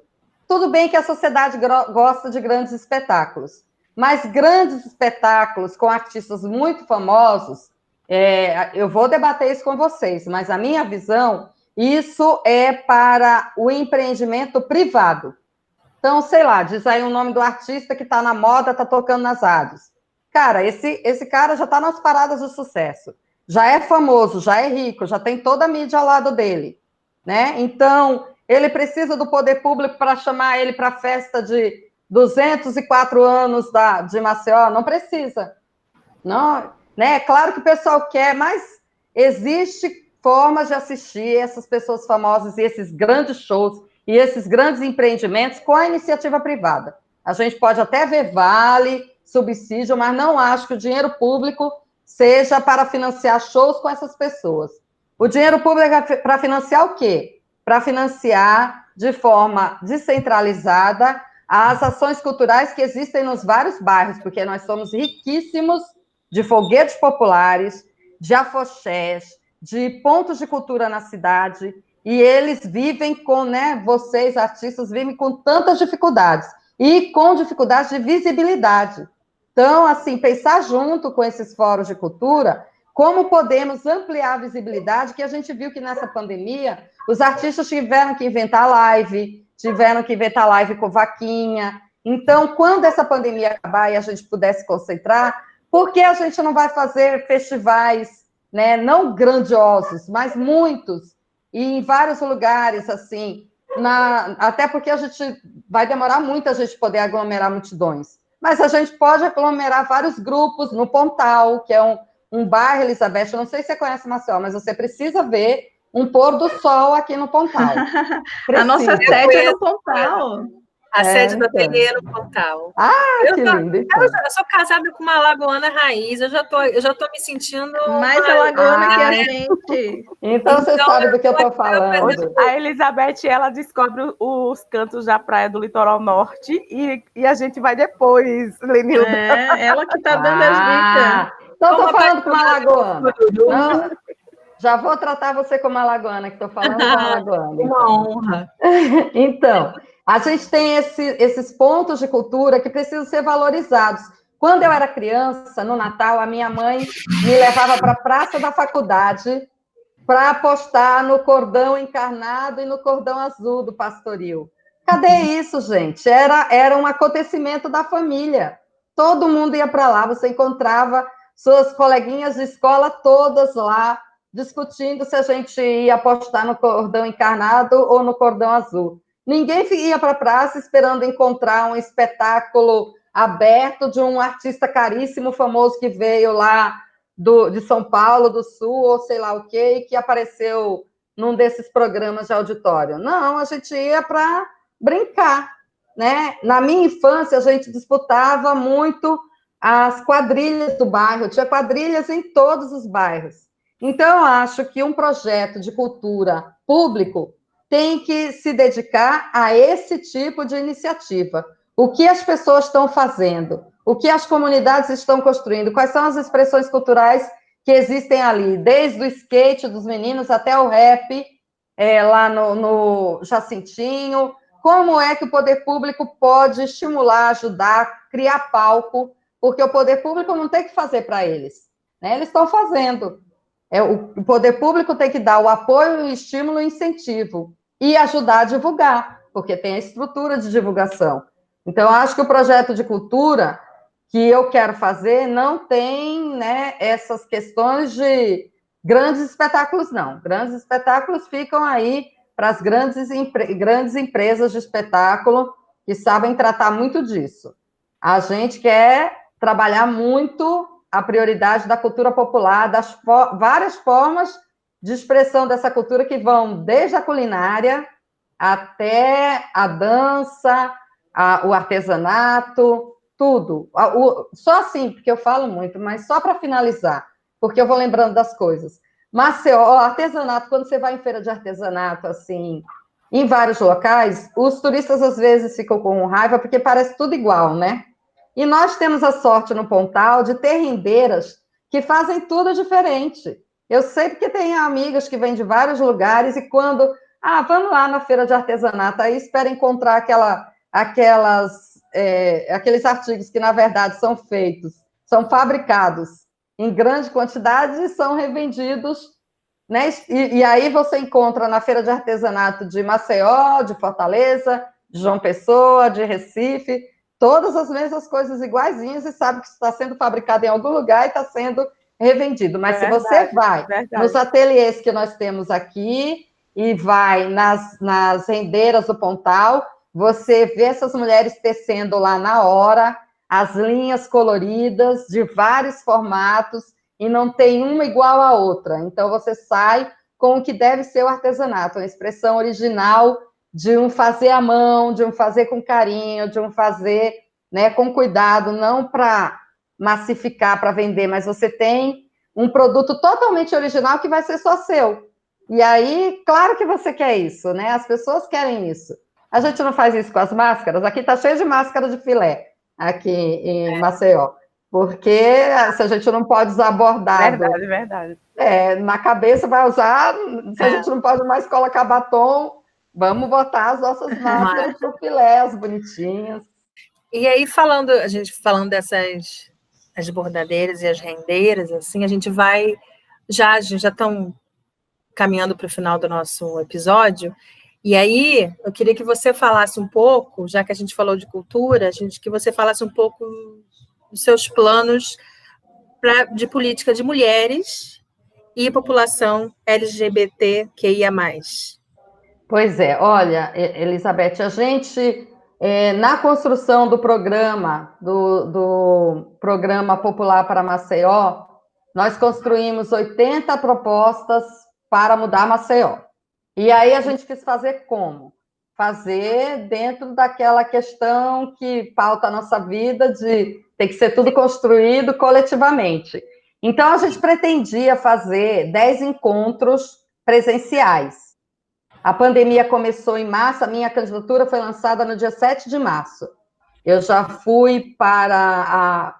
Tudo bem que a sociedade gosta de grandes espetáculos, mas grandes espetáculos com artistas muito famosos, eu vou debater isso com vocês, mas a minha visão, isso é para o empreendimento privado. Então, sei lá, diz aí o nome do artista que está na moda, está tocando nas rádios. Cara, esse cara já está nas paradas de sucesso. Já é famoso, já é rico, já tem toda a mídia ao lado dele, né? Então, ele precisa do poder público para chamar ele para a festa de 204 anos de Maceió? Não precisa. Não, né? Claro que o pessoal quer, mas existe formas de assistir essas pessoas famosas e esses grandes shows e esses grandes empreendimentos com a iniciativa privada. A gente pode até ver vale, subsídio, mas não acho que o dinheiro público seja para financiar shows com essas pessoas. O dinheiro público é para financiar o quê? Para financiar de forma descentralizada as ações culturais que existem nos vários bairros, porque nós somos riquíssimos de foguetes populares, de afoxés, de pontos de cultura na cidade, e eles vivem com, né, vocês, artistas, vivem com tantas dificuldades, e com dificuldades de visibilidade. Então, assim, pensar junto com esses fóruns de cultura, como podemos ampliar a visibilidade, que a gente viu que nessa pandemia, os artistas tiveram que inventar live com vaquinha. Então, quando essa pandemia acabar e a gente puder se concentrar, por que a gente não vai fazer festivais, né, não grandiosos, mas muitos, e em vários lugares, assim, até porque a gente vai demorar muito a gente poder aglomerar multidões, mas a gente pode aglomerar vários grupos no Pontal, que é um bairro, Elizabeth, eu não sei se você conhece Maceió, mas você precisa ver um pôr do sol aqui no Pontal. A nossa sede é no Pontal. A sede do ateliê é no Pontal. Que lindo. Então. Eu sou casada com uma alagoana raiz, eu já tô me sentindo... Mais alagoana que a gente. Então você sabe do que eu estou falando. A Elizabeth, ela descobre os cantos da praia do litoral norte e a gente vai depois, Lenilda. Ela que está dando as dicas. Então estou falando com uma alagoana. Não, já vou tratar você como alagoana, que estou falando com uma alagoana. Uma honra. Então, a gente tem esses pontos de cultura que precisam ser valorizados. Quando eu era criança, no Natal, a minha mãe me levava para a Praça da Faculdade para apostar no cordão encarnado e no cordão azul do pastoril. Cadê isso, gente? Era um acontecimento da família. Todo mundo ia para lá, você encontrava suas coleguinhas de escola todas lá, discutindo se a gente ia apostar no cordão encarnado ou no cordão azul. Ninguém ia para a praça esperando encontrar um espetáculo aberto de um artista caríssimo, famoso, que veio lá de São Paulo, do Sul, ou sei lá o quê, que apareceu num desses programas de auditório. Não, a gente ia para brincar, né? Na minha infância, a gente disputava muito as quadrilhas do bairro, tinha quadrilhas em todos os bairros. Então, eu acho que um projeto de cultura público tem que se dedicar a esse tipo de iniciativa. O que as pessoas estão fazendo? O que as comunidades estão construindo? Quais são as expressões culturais que existem ali? Desde o skate dos meninos até o rap, lá no Jacintinho. Como é que o poder público pode estimular, ajudar, criar palco? Porque o poder público não tem que fazer para eles, né? Eles estão fazendo. O poder público tem que dar o apoio, o estímulo e o incentivo e ajudar a divulgar, porque tem a estrutura de divulgação. Então, eu acho que o projeto de cultura que eu quero fazer não tem, né, essas questões de grandes espetáculos, não. Grandes espetáculos ficam aí para as grandes empresas de espetáculo que sabem tratar muito disso. A gente quer trabalhar muito a prioridade da cultura popular, das várias formas de expressão dessa cultura que vão desde a culinária até a dança, o artesanato, tudo. Só assim, porque eu falo muito, mas só para finalizar, porque eu vou lembrando das coisas. Maceió, artesanato, quando você vai em feira de artesanato, assim, em vários locais, os turistas às vezes ficam com raiva porque parece tudo igual, né? E nós temos a sorte no Pontal de ter rendeiras que fazem tudo diferente. Eu sei porque tem amigas que vêm de vários lugares e quando... vamos lá na feira de artesanato, aí espera encontrar aqueles artigos que, na verdade, são fabricados em grande quantidade e são revendidos, né? E aí você encontra na feira de artesanato de Maceió, de Fortaleza, de João Pessoa, de Recife, todas as mesmas coisas iguaizinhas e sabe que está sendo fabricado em algum lugar e está sendo revendido. Mas se você vai nos ateliês que nós temos aqui e vai nas rendeiras do Pontal, você vê essas mulheres tecendo lá na hora, as linhas coloridas de vários formatos, e não tem uma igual à outra. Então, você sai com o que deve ser o artesanato, a expressão original de um fazer à mão, de um fazer com carinho, de um fazer, né, com cuidado, não para massificar, para vender, mas você tem um produto totalmente original que vai ser só seu. E aí, claro que você quer isso, né? As pessoas querem isso. A gente não faz isso com as máscaras? Aqui está cheio de máscara de filé, aqui em Maceió. Porque se a gente não pode usar bordado... Verdade. Na cabeça vai usar... Se a gente não pode mais colocar batom, vamos botar as nossas máscaras de filé, as bonitinhas. E aí, a gente falando dessas as bordadeiras e as rendeiras, assim, a gente já estão caminhando para o final do nosso episódio, e aí eu queria que você falasse um pouco, já que a gente falou de cultura, que você falasse um pouco dos seus planos de política de mulheres e população LGBTQIA+. Pois é, olha, Elizabeth, a gente, na construção do programa Popular para Maceió, nós construímos 80 propostas para mudar Maceió. E aí a gente quis fazer como? Fazer dentro daquela questão que pauta a nossa vida de ter que ser tudo construído coletivamente. Então, a gente pretendia fazer 10 encontros presenciais. A pandemia começou em março, a minha candidatura foi lançada no dia 7 de março. Eu já fui para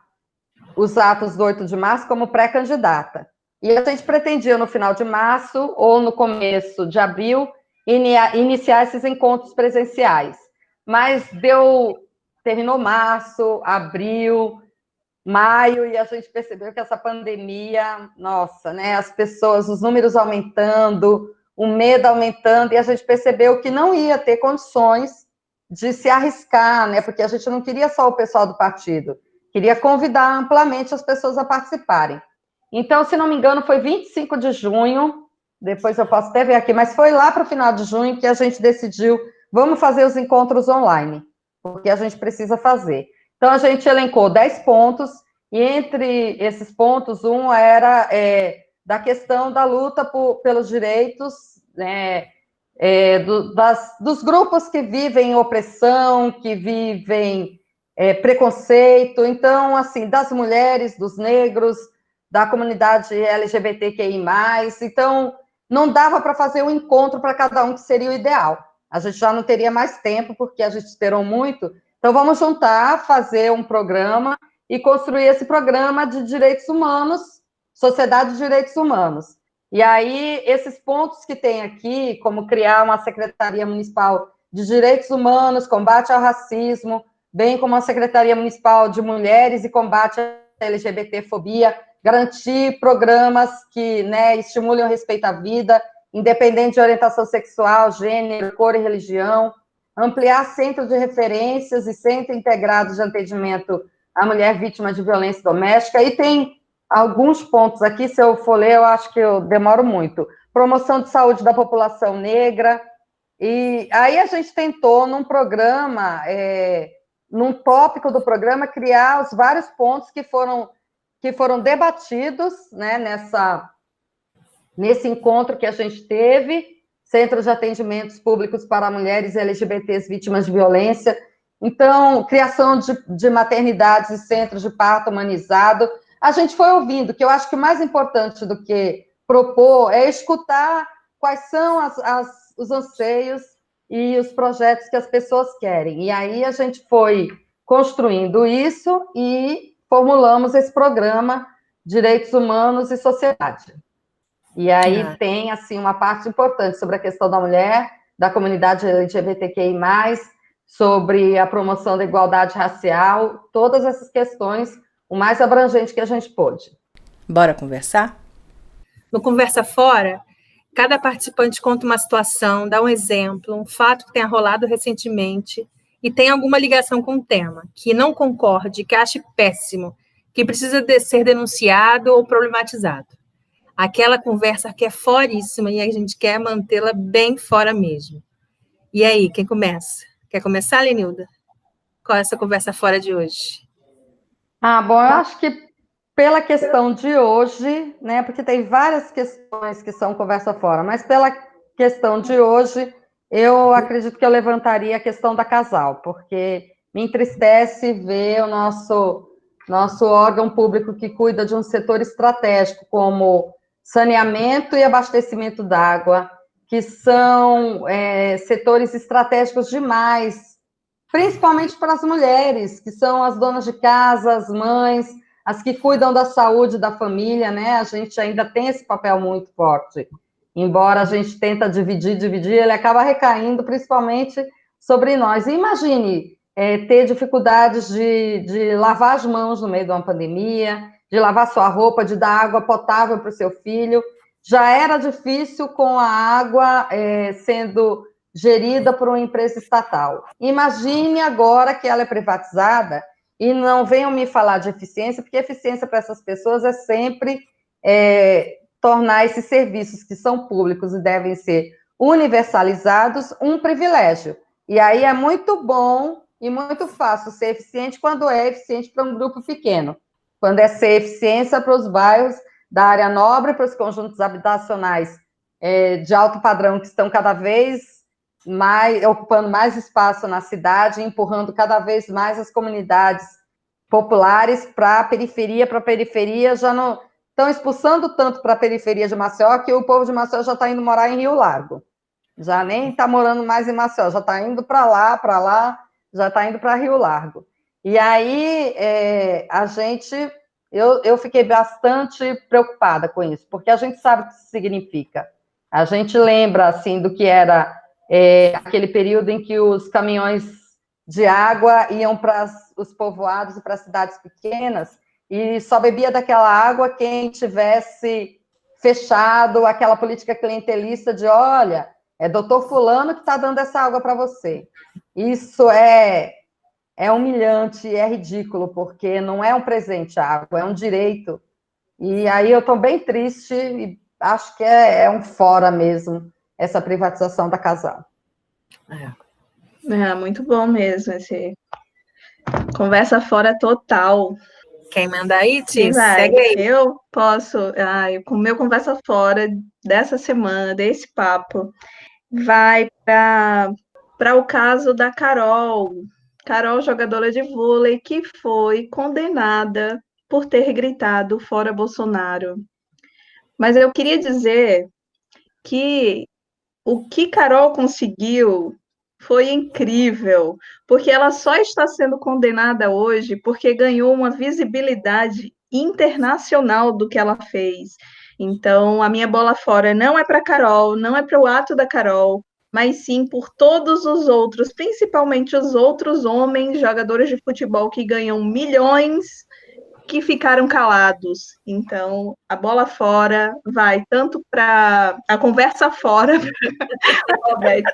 os atos do 8 de março como pré-candidata. E a gente pretendia, no final de março ou no começo de abril, iniciar esses encontros presenciais. Mas terminou março, abril, maio, e a gente percebeu que essa pandemia, nossa, né, as pessoas, os números aumentando, o medo aumentando, e a gente percebeu que não ia ter condições de se arriscar, né, porque a gente não queria só o pessoal do partido, queria convidar amplamente as pessoas a participarem. Então, se não me engano, foi 25 de junho, depois eu posso até ver aqui, mas foi lá para o final de junho que a gente decidiu, vamos fazer os encontros online, porque a gente precisa fazer. Então, a gente elencou 10 pontos E entre esses pontos, um era da questão da luta pelos direitos, né, dos grupos que vivem opressão, que vivem preconceito, então, assim, das mulheres, dos negros, da comunidade LGBTQI+, então, não dava para fazer um encontro para cada um, que seria o ideal. A gente já não teria mais tempo, porque a gente esperou muito, então vamos juntar, fazer um programa e construir esse programa de direitos humanos, Sociedade de Direitos Humanos. E aí, esses pontos que tem aqui, como criar uma Secretaria Municipal de Direitos Humanos, combate ao racismo, bem como a Secretaria Municipal de Mulheres e combate à LGBTfobia, garantir programas que, né, estimulem o respeito à vida, independente de orientação sexual, gênero, cor e religião, ampliar centros de referências e centros integrados de atendimento à mulher vítima de violência doméstica, e tem alguns pontos aqui, se eu for ler, eu acho que eu demoro muito. Promoção de saúde da população negra, e aí a gente tentou, num programa, num tópico do programa, criar os vários pontos que foram debatidos, né, nesse encontro que a gente teve, Centros de Atendimentos Públicos para Mulheres LGBTs Vítimas de Violência, então, criação de maternidades e centros de parto humanizado. A gente foi ouvindo, que eu acho que o mais importante do que propor é escutar quais são os anseios e os projetos que as pessoas querem. E aí a gente foi construindo isso e formulamos esse programa Direitos Humanos e Sociedade. E aí tem, assim, uma parte importante sobre a questão da mulher, da comunidade LGBTQI+, sobre a promoção da igualdade racial, todas essas questões, o mais abrangente que a gente pôde. Bora conversar? No Conversa Fora, cada participante conta uma situação, dá um exemplo, um fato que tenha rolado recentemente e tem alguma ligação com o tema, que não concorde, que ache péssimo, que precisa ser denunciado ou problematizado. Aquela conversa que é foríssima e a gente quer mantê-la bem fora mesmo. E aí, quem começa? Quer começar, Lenilda? Qual é essa conversa fora de hoje? Bom, eu acho que pela questão de hoje, né, porque tem várias questões que são conversa fora, mas pela questão de hoje, eu acredito que eu levantaria a questão da casal, porque me entristece ver o nosso órgão público que cuida de um setor estratégico, como saneamento e abastecimento d'água, que são setores estratégicos demais, principalmente para as mulheres, que são as donas de casa, as mães, as que cuidam da saúde da família, né? A gente ainda tem esse papel muito forte. Embora a gente tenta dividir, ele acaba recaindo principalmente sobre nós. E imagine ter dificuldades de lavar as mãos no meio de uma pandemia, de lavar sua roupa, de dar água potável para o seu filho. Já era difícil com a água sendo gerida por uma empresa estatal. Imagine agora que ela é privatizada, e não venham me falar de eficiência, porque eficiência para essas pessoas é sempre tornar esses serviços que são públicos e devem ser universalizados um privilégio. E aí é muito bom e muito fácil ser eficiente quando é eficiente para um grupo pequeno, quando é ser eficiência para os bairros da área nobre, para os conjuntos habitacionais de alto padrão, que estão cada vez ocupando mais espaço na cidade, empurrando cada vez mais as comunidades populares para a periferia, já não estão expulsando tanto para a periferia de Maceió, que o povo de Maceió já está indo morar em Rio Largo, já nem está morando mais em Maceió, já está indo para lá, já está indo para Rio Largo. E aí, eu fiquei bastante preocupada com isso, porque a gente sabe o que isso significa. A gente lembra, assim, do que era aquele período em que os caminhões de água iam para os povoados e para as cidades pequenas, e só bebia daquela água quem tivesse fechado aquela política clientelista de, olha, é doutor fulano que está dando essa água para você. Isso é humilhante, é ridículo, porque não é um presente a água, é um direito. E aí eu estou bem triste e acho que é um fora mesmo, essa privatização da casal. Muito bom mesmo esse conversa fora total. Quer emendar aí, Quem Tis? vai? Segue aí. Eu posso, com o meu conversa fora dessa semana, desse papo, vai para o caso da Carol. Carol, jogadora de vôlei, que foi condenada por ter gritado fora Bolsonaro. Mas eu queria dizer que o que Carol conseguiu foi incrível, porque ela só está sendo condenada hoje porque ganhou uma visibilidade internacional do que ela fez. Então, a minha bola fora não é para Carol, não é para o ato da Carol, mas sim por todos os outros, principalmente os outros homens jogadores de futebol que ganham milhões que ficaram calados. Então, a bola fora vai tanto para a conversa fora, Roberto,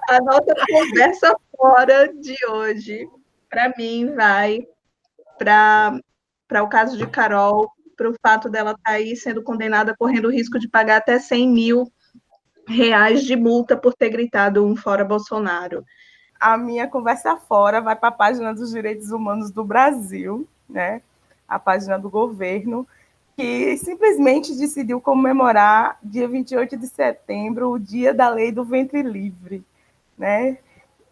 a nossa conversa fora de hoje, para mim, vai para o caso de Carol, para o fato dela estar aí sendo condenada, correndo o risco de pagar até 100 mil reais de multa por ter gritado um fora Bolsonaro. A minha conversa fora vai para a página dos direitos humanos do Brasil, né? A página do governo, que simplesmente decidiu comemorar, dia 28 de setembro, o dia da lei do ventre livre, né?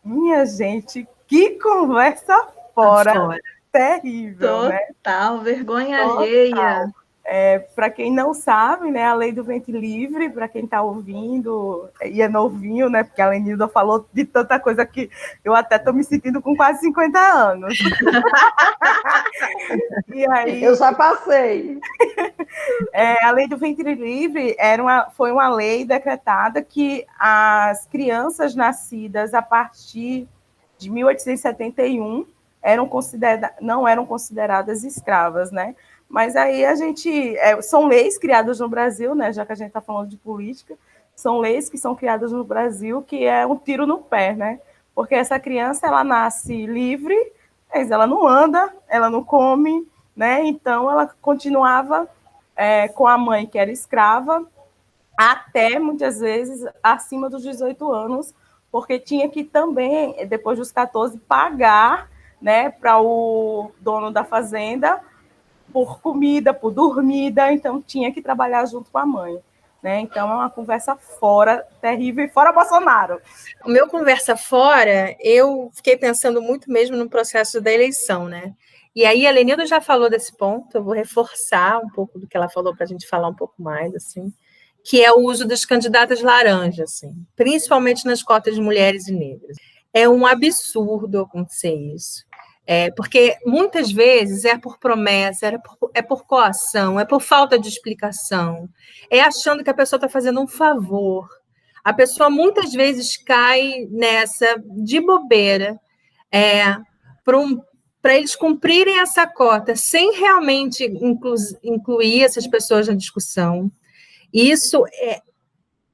Minha gente, que conversa fora. Terrível, né? Total, vergonha alheia. Para quem não sabe, né, a lei do ventre livre, para quem está ouvindo e é novinho, né, porque a Lenilda falou de tanta coisa que eu até estou me sentindo com quase 50 anos. E aí, eu já passei. A lei do ventre livre foi uma lei decretada que as crianças nascidas a partir de 1871 não eram consideradas escravas, né? Mas aí são leis criadas no Brasil, né? Já que a gente está falando de política, são leis que são criadas no Brasil que é um tiro no pé, né? Porque essa criança, ela nasce livre, mas ela não anda, ela não come, né? Então, ela continuava com a mãe que era escrava até, muitas vezes, acima dos 18 anos, porque tinha que também, depois dos 14, pagar, né, para o dono da fazenda por comida, por dormida, então tinha que trabalhar junto com a mãe. Né? Então é uma conversa fora, terrível, e fora Bolsonaro. O meu conversa fora, eu fiquei pensando muito mesmo no processo da eleição, né? E aí a Lenilda já falou desse ponto, eu vou reforçar um pouco do que ela falou para a gente falar um pouco mais, assim, que é o uso das candidatas laranjas, assim, principalmente nas cotas de mulheres e negras. É um absurdo acontecer isso. Porque muitas vezes é por promessa, é por coação, é por falta de explicação, é achando que a pessoa está fazendo um favor. A pessoa muitas vezes cai nessa de bobeira para eles cumprirem essa cota sem realmente incluir essas pessoas na discussão. Isso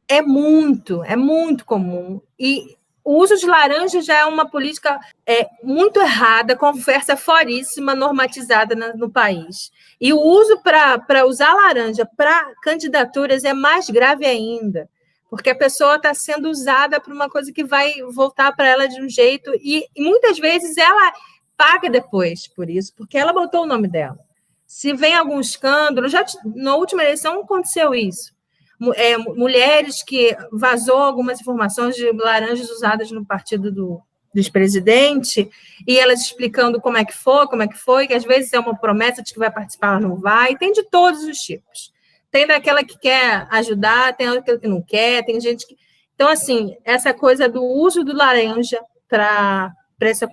é muito comum. E o uso de laranja já é uma política muito errada, conversa foríssima, normatizada no país. E o uso para usar laranja para candidaturas é mais grave ainda, porque a pessoa está sendo usada para uma coisa que vai voltar para ela de um jeito, e muitas vezes ela paga depois por isso, porque ela botou o nome dela. Se vem algum escândalo, na última eleição aconteceu isso. Mulheres que vazou algumas informações de laranjas usadas no partido do ex-presidente, e elas explicando como é que foi, que às vezes é uma promessa de que vai participar, ela não vai, tem de todos os tipos. Tem daquela que quer ajudar, tem aquela que não quer, tem gente que... Então, assim, essa coisa do uso do laranja para esse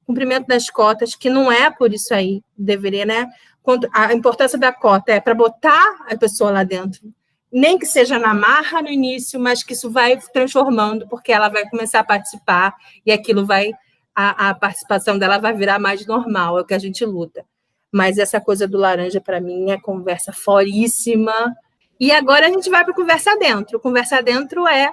cumprimento das cotas, que não é por isso aí, deveria, né? A importância da cota é para botar a pessoa lá dentro, nem que seja na marra no início, mas que isso vai transformando, porque ela vai começar a participar e aquilo a participação dela vai virar mais normal, é o que a gente luta. Mas essa coisa do laranja, para mim, é conversa foríssima. E agora a gente vai para conversa dentro. Conversa dentro é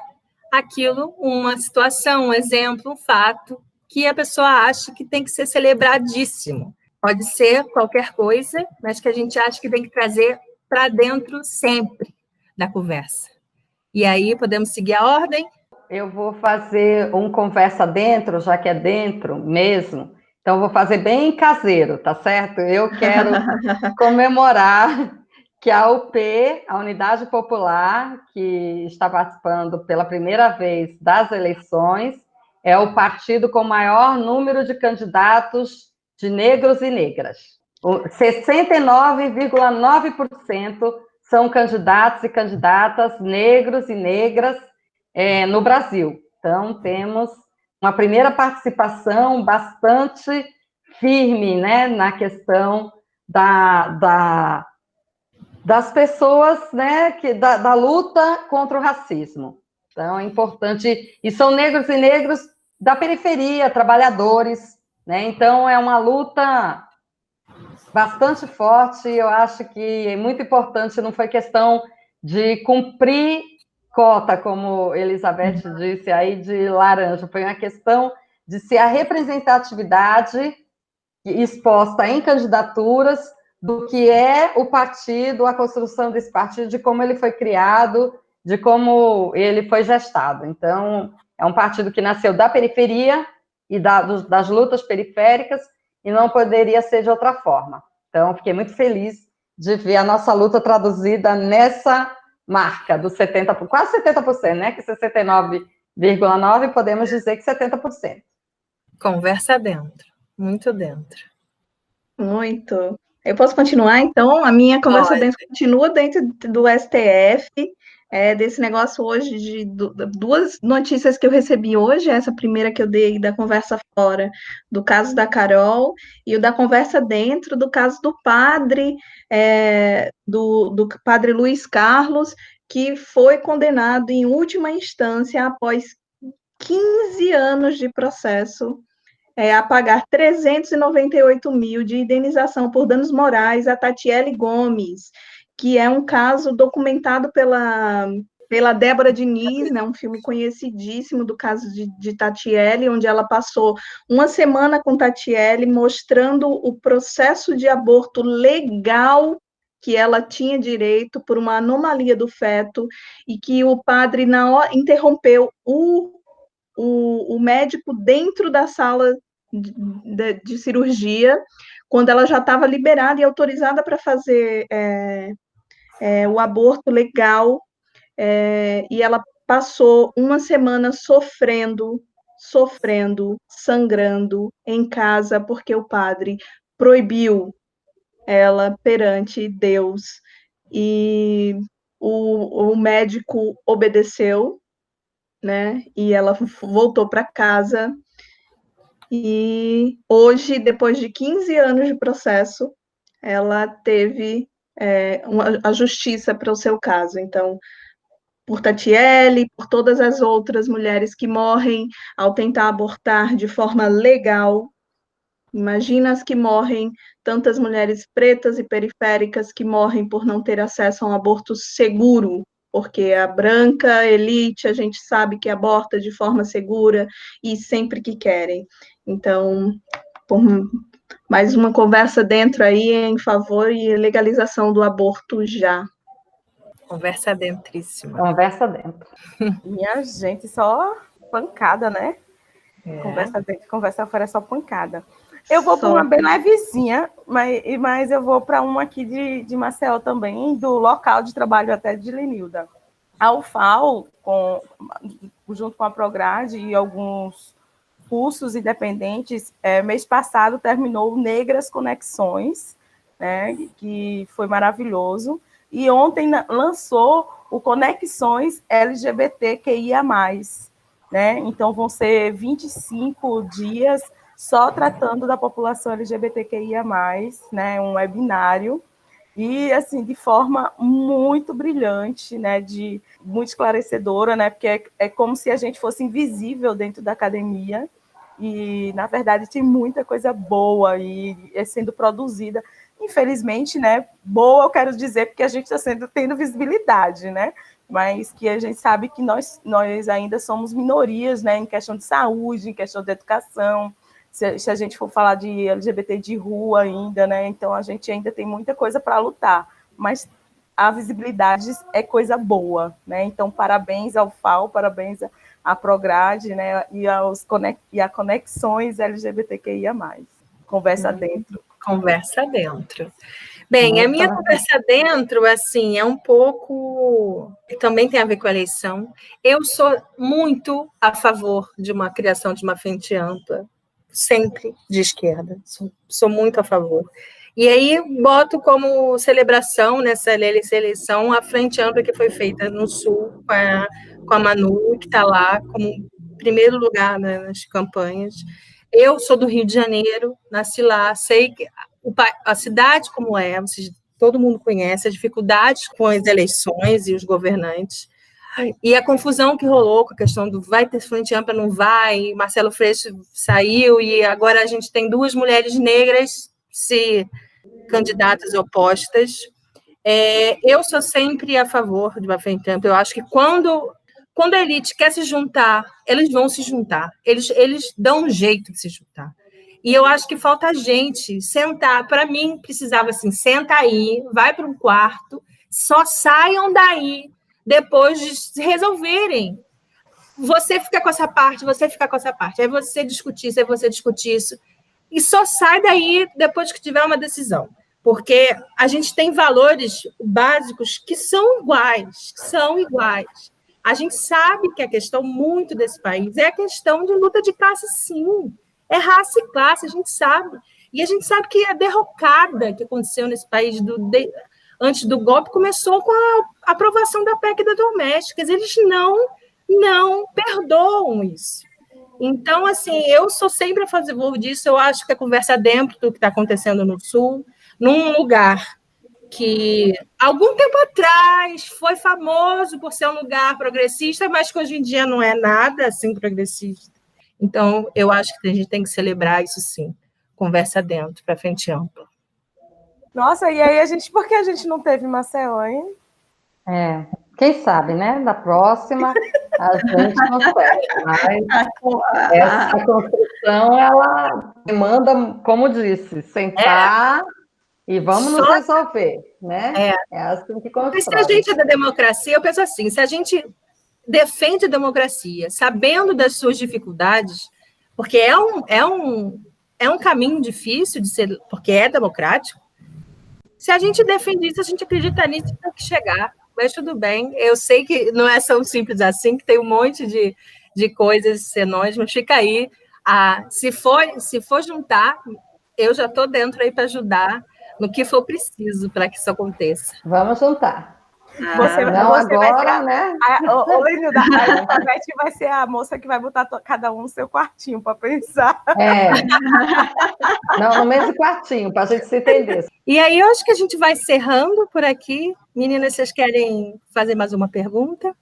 aquilo, uma situação, um exemplo, um fato, que a pessoa acha que tem que ser celebradíssimo. Pode ser qualquer coisa, mas que a gente acha que tem que trazer para dentro sempre da conversa. E aí, podemos seguir a ordem? Eu vou fazer um conversa dentro, já que é dentro mesmo, Então, vou fazer bem caseiro, tá certo? Eu quero comemorar que a UP, a Unidade Popular, que está participando pela primeira vez das eleições, é o partido com maior número de candidatos de negros e negras. 69,9% são candidatos e candidatas negros e negras no Brasil. Então, temos uma primeira participação bastante firme, né, na questão das pessoas, né, da luta contra o racismo. Então, é importante, e são negros e negros da periferia, trabalhadores, né, então é uma luta bastante forte, eu acho que é muito importante, não foi questão de cumprir cota, como Elizabeth disse aí, de laranja, foi uma questão de se a representatividade exposta em candidaturas do que é o partido, a construção desse partido, de como ele foi criado, de como ele foi gestado. Então, é um partido que nasceu da periferia e das lutas periféricas, e não poderia ser de outra forma. Então, fiquei muito feliz de ver a nossa luta traduzida nessa marca dos 70%, quase 70%, né? Que 69,9%, podemos dizer que 70%. Conversa dentro, muito dentro. Muito. Eu posso continuar, então? A minha conversa dentro continua dentro do STF, desse negócio hoje de duas notícias que eu recebi hoje, essa primeira que eu dei da conversa fora, do caso da Carol, e o da conversa dentro, do caso do padre, do padre Luiz Carlos, que foi condenado em última instância após 15 anos de processo, a pagar 398 mil de indenização por danos morais a Tatiele Gomes, que é um caso documentado pela Débora Diniz, né, um filme conhecidíssimo do caso de Tatiele, onde ela passou uma semana com Tatiele, mostrando o processo de aborto legal que ela tinha direito por uma anomalia do feto, e que o padre interrompeu o médico dentro da sala de cirurgia, quando ela já estava liberada e autorizada para fazer o aborto legal, e ela passou uma semana sofrendo, sangrando em casa, porque o padre proibiu ela perante Deus, e o médico obedeceu, né? E ela voltou para casa, e hoje, depois de 15 anos de processo, ela teve a justiça para o seu caso. Então, por Tatiele, por todas as outras mulheres que morrem ao tentar abortar de forma legal, imagina as que morrem, tantas mulheres pretas e periféricas que morrem por não ter acesso a um aborto seguro, porque a branca elite, a gente sabe que aborta de forma segura e sempre que querem. Então, mais uma conversa dentro aí em favor e legalização do aborto já. Conversa dentríssima. Conversa dentro. Minha gente, só pancada, né? Conversa dentro, conversa fora é só pancada. Eu vou para uma bem levezinha, mas eu vou para uma aqui de Maceió também, do local de trabalho até de Lenilda. A UFAL, junto com a Prograde e alguns cursos independentes, mês passado terminou Negras Conexões, né, que foi maravilhoso, e ontem lançou o Conexões LGBTQIA+, né? Então vão ser 25 dias só tratando da população LGBTQIA+, né, um webinário, e assim, de forma muito brilhante, né, muito esclarecedora, né, porque é como se a gente fosse invisível dentro da academia, e na verdade tem muita coisa boa e é sendo produzida, infelizmente, né, boa eu quero dizer, porque a gente está tendo visibilidade, né, mas que a gente sabe que nós ainda somos minorias, né, em questão de saúde, em questão de educação. Se a gente for falar de LGBT de rua ainda, né, então a gente ainda tem muita coisa para lutar, mas a visibilidade é coisa boa, né, então parabéns ao FAO, parabéns à Prograde, né, e a Conexões LGBTQIA+. Conversa dentro. Conversa dentro. Bem, a minha conversa dentro, assim, é um pouco... Também tem a ver com a eleição. Eu sou muito a favor de uma criação de uma frente ampla, sempre de esquerda. Sou muito a favor. E aí boto como celebração nessa eleição a frente ampla que foi feita no Sul com a Manu, que está lá como primeiro lugar, né, nas campanhas. Eu sou do Rio de Janeiro, nasci lá, sei que a cidade como é, todo mundo conhece, as dificuldades com as eleições e os governantes, e a confusão que rolou com a questão do vai ter frente ampla, não vai, Marcelo Freixo saiu, e agora a gente tem 2 mulheres negras se candidatas opostas. Eu sou sempre a favor de uma frente ampla. Eu acho que quando a elite quer se juntar, eles vão se juntar. Eles dão um jeito de se juntar. E eu acho que falta a gente sentar. Para mim, precisava assim, senta aí, vai para um quarto, só saiam daí depois de se resolverem. Você fica com essa parte, você fica com essa parte. Aí você discutir isso, aí você discutir isso. E só sai daí depois que tiver uma decisão. Porque a gente tem valores básicos que são iguais. A gente sabe que a questão muito desse país é a questão de luta de classe, sim. É raça e classe, a gente sabe. E a gente sabe que a derrocada que aconteceu nesse país antes do golpe começou com a aprovação da PEC das domésticas. Eles não perdoam isso. Então, assim, eu sou sempre a favor disso. Eu acho que a conversa dentro do que está acontecendo no Sul, num lugar que, algum tempo atrás, foi famoso por ser um lugar progressista, mas que hoje em dia não é nada assim progressista. Então, eu acho que a gente tem que celebrar isso, sim. Conversa dentro, para frente ampla. Nossa, e aí por que a gente não teve Maceió, hein? Quem sabe, né? Da próxima a gente consegue. Mas essa construção, ela demanda, como disse, sentar e vamos nos resolver, né? É assim que constrói. Se a gente é da democracia, eu penso assim, se a gente defende a democracia, sabendo das suas dificuldades, porque é um caminho difícil de ser, porque é democrático, se a gente defende isso, a gente acredita nisso, tem que chegar. Mas tudo bem, eu sei que não é tão simples assim, que tem um monte de coisas, senões, mas fica aí. Se for juntar, eu já estou dentro aí para ajudar no que for preciso para que isso aconteça. Vamos juntar. Você agora, vai ser né? Lenilda, a Elizabeth vai ser a moça que vai botar cada um no seu quartinho para pensar. Não, no mesmo quartinho, para a gente se entender. E aí, eu acho que a gente vai encerrando por aqui. Meninas, vocês querem fazer mais uma pergunta?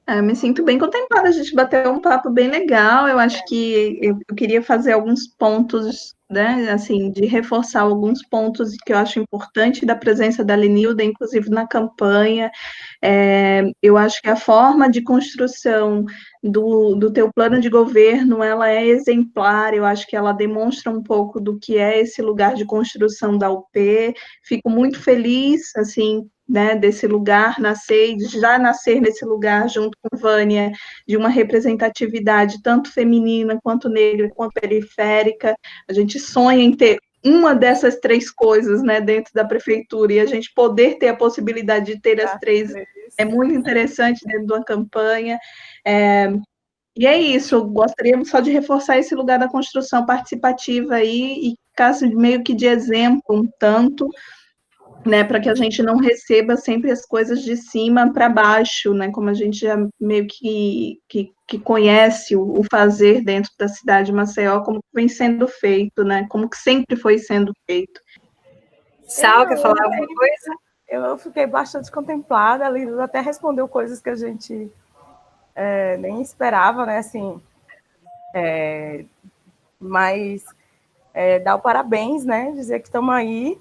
Eu me sinto bem contemplada, a gente bateu um papo bem legal. Eu acho que eu queria fazer alguns pontos, né, assim, de reforçar alguns pontos que eu acho importante da presença da Lenilda, inclusive na campanha. Eu acho que a forma de construção do teu plano de governo, ela é exemplar, eu acho que ela demonstra um pouco do que é esse lugar de construção da UP. Fico muito feliz, assim, né, desse lugar, já nascer nesse lugar junto com Vânia, de uma representatividade tanto feminina, quanto negra, quanto periférica. A gente sonha em ter uma dessas 3 coisas, né, dentro da prefeitura, e a gente poder ter a possibilidade de ter as 3 é muito interessante dentro de uma campanha. E é isso, eu gostaria só de reforçar esse lugar da construção participativa aí, e caso meio que de exemplo, um tanto, né, para que a gente não receba sempre as coisas de cima para baixo, né, como a gente já meio que conhece o fazer dentro da cidade de Maceió, como vem sendo feito, né, como que sempre foi sendo feito. Sal, quer falar alguma coisa? Eu fiquei bastante contemplada, a Lila até respondeu coisas que a gente nem esperava, né, assim, mas dar o parabéns, né, dizer que estamos aí,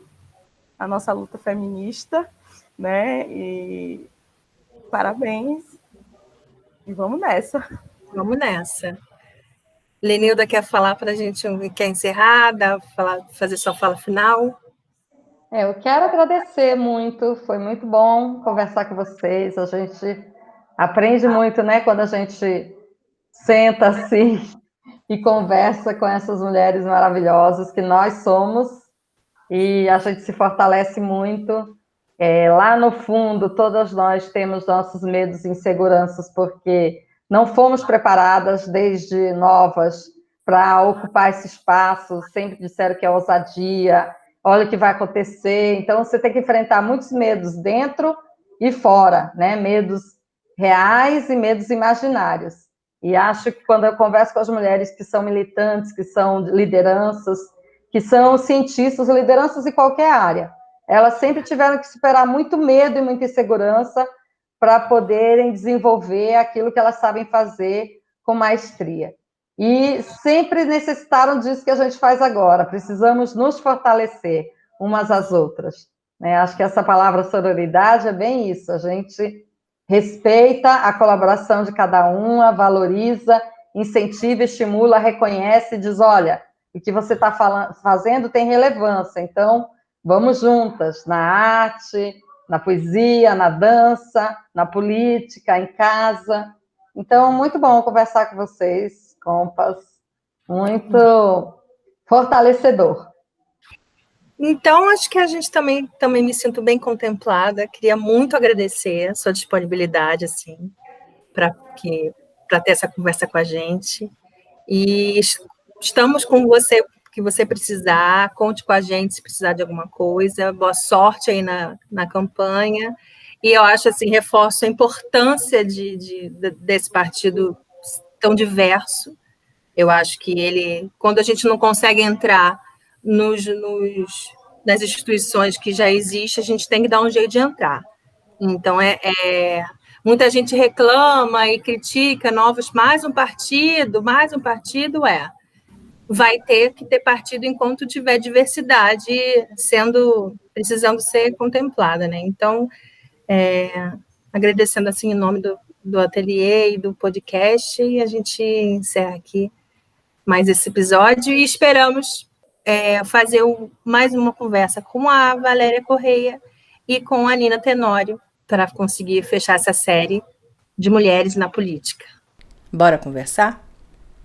a nossa luta feminista, né? E parabéns. E vamos nessa. Vamos nessa. Lenilda quer falar para a gente, quer encerrar, fazer sua fala final? Eu quero agradecer muito, foi muito bom conversar com vocês. A gente aprende muito, né? Quando a gente senta assim e conversa com essas mulheres maravilhosas que nós somos, e a gente se fortalece muito. Lá no fundo, todas nós temos nossos medos e inseguranças, porque não fomos preparadas desde novas para ocupar esse espaço, sempre disseram que é ousadia, olha o que vai acontecer. Então, você tem que enfrentar muitos medos dentro e fora, né? Medos reais e medos imaginários. E acho que quando eu converso com as mulheres que são militantes, que são lideranças, que são cientistas, lideranças em qualquer área, elas sempre tiveram que superar muito medo e muita insegurança para poderem desenvolver aquilo que elas sabem fazer com maestria. E sempre necessitaram disso que a gente faz agora. Precisamos nos fortalecer umas às outras, né? Acho que essa palavra sororidade é bem isso. A gente respeita a colaboração de cada uma, valoriza, incentiva, estimula, reconhece e diz, olha, o que você está fazendo tem relevância, então vamos juntas na arte, na poesia, na dança, na política, em casa. Então, muito bom conversar com vocês, compas, muito fortalecedor. Então, acho que a gente também me sinto bem contemplada, queria muito agradecer a sua disponibilidade, assim, para ter essa conversa com a gente, e estamos com você, que você precisar, conte com a gente se precisar de alguma coisa, boa sorte aí na campanha, e eu acho, assim, reforço a importância desse partido tão diverso. Eu acho que quando a gente não consegue entrar nas instituições que já existem, a gente tem que dar um jeito de entrar. Então, muita gente reclama e critica mais um partido, vai ter que ter partido enquanto tiver diversidade precisando ser contemplada, né? Então, agradecendo, assim, em nome do ateliê e do podcast, e a gente encerra aqui mais esse episódio e esperamos fazer mais uma conversa com a Valéria Correia e com a Nina Tenório para conseguir fechar essa série de mulheres na política. Bora conversar?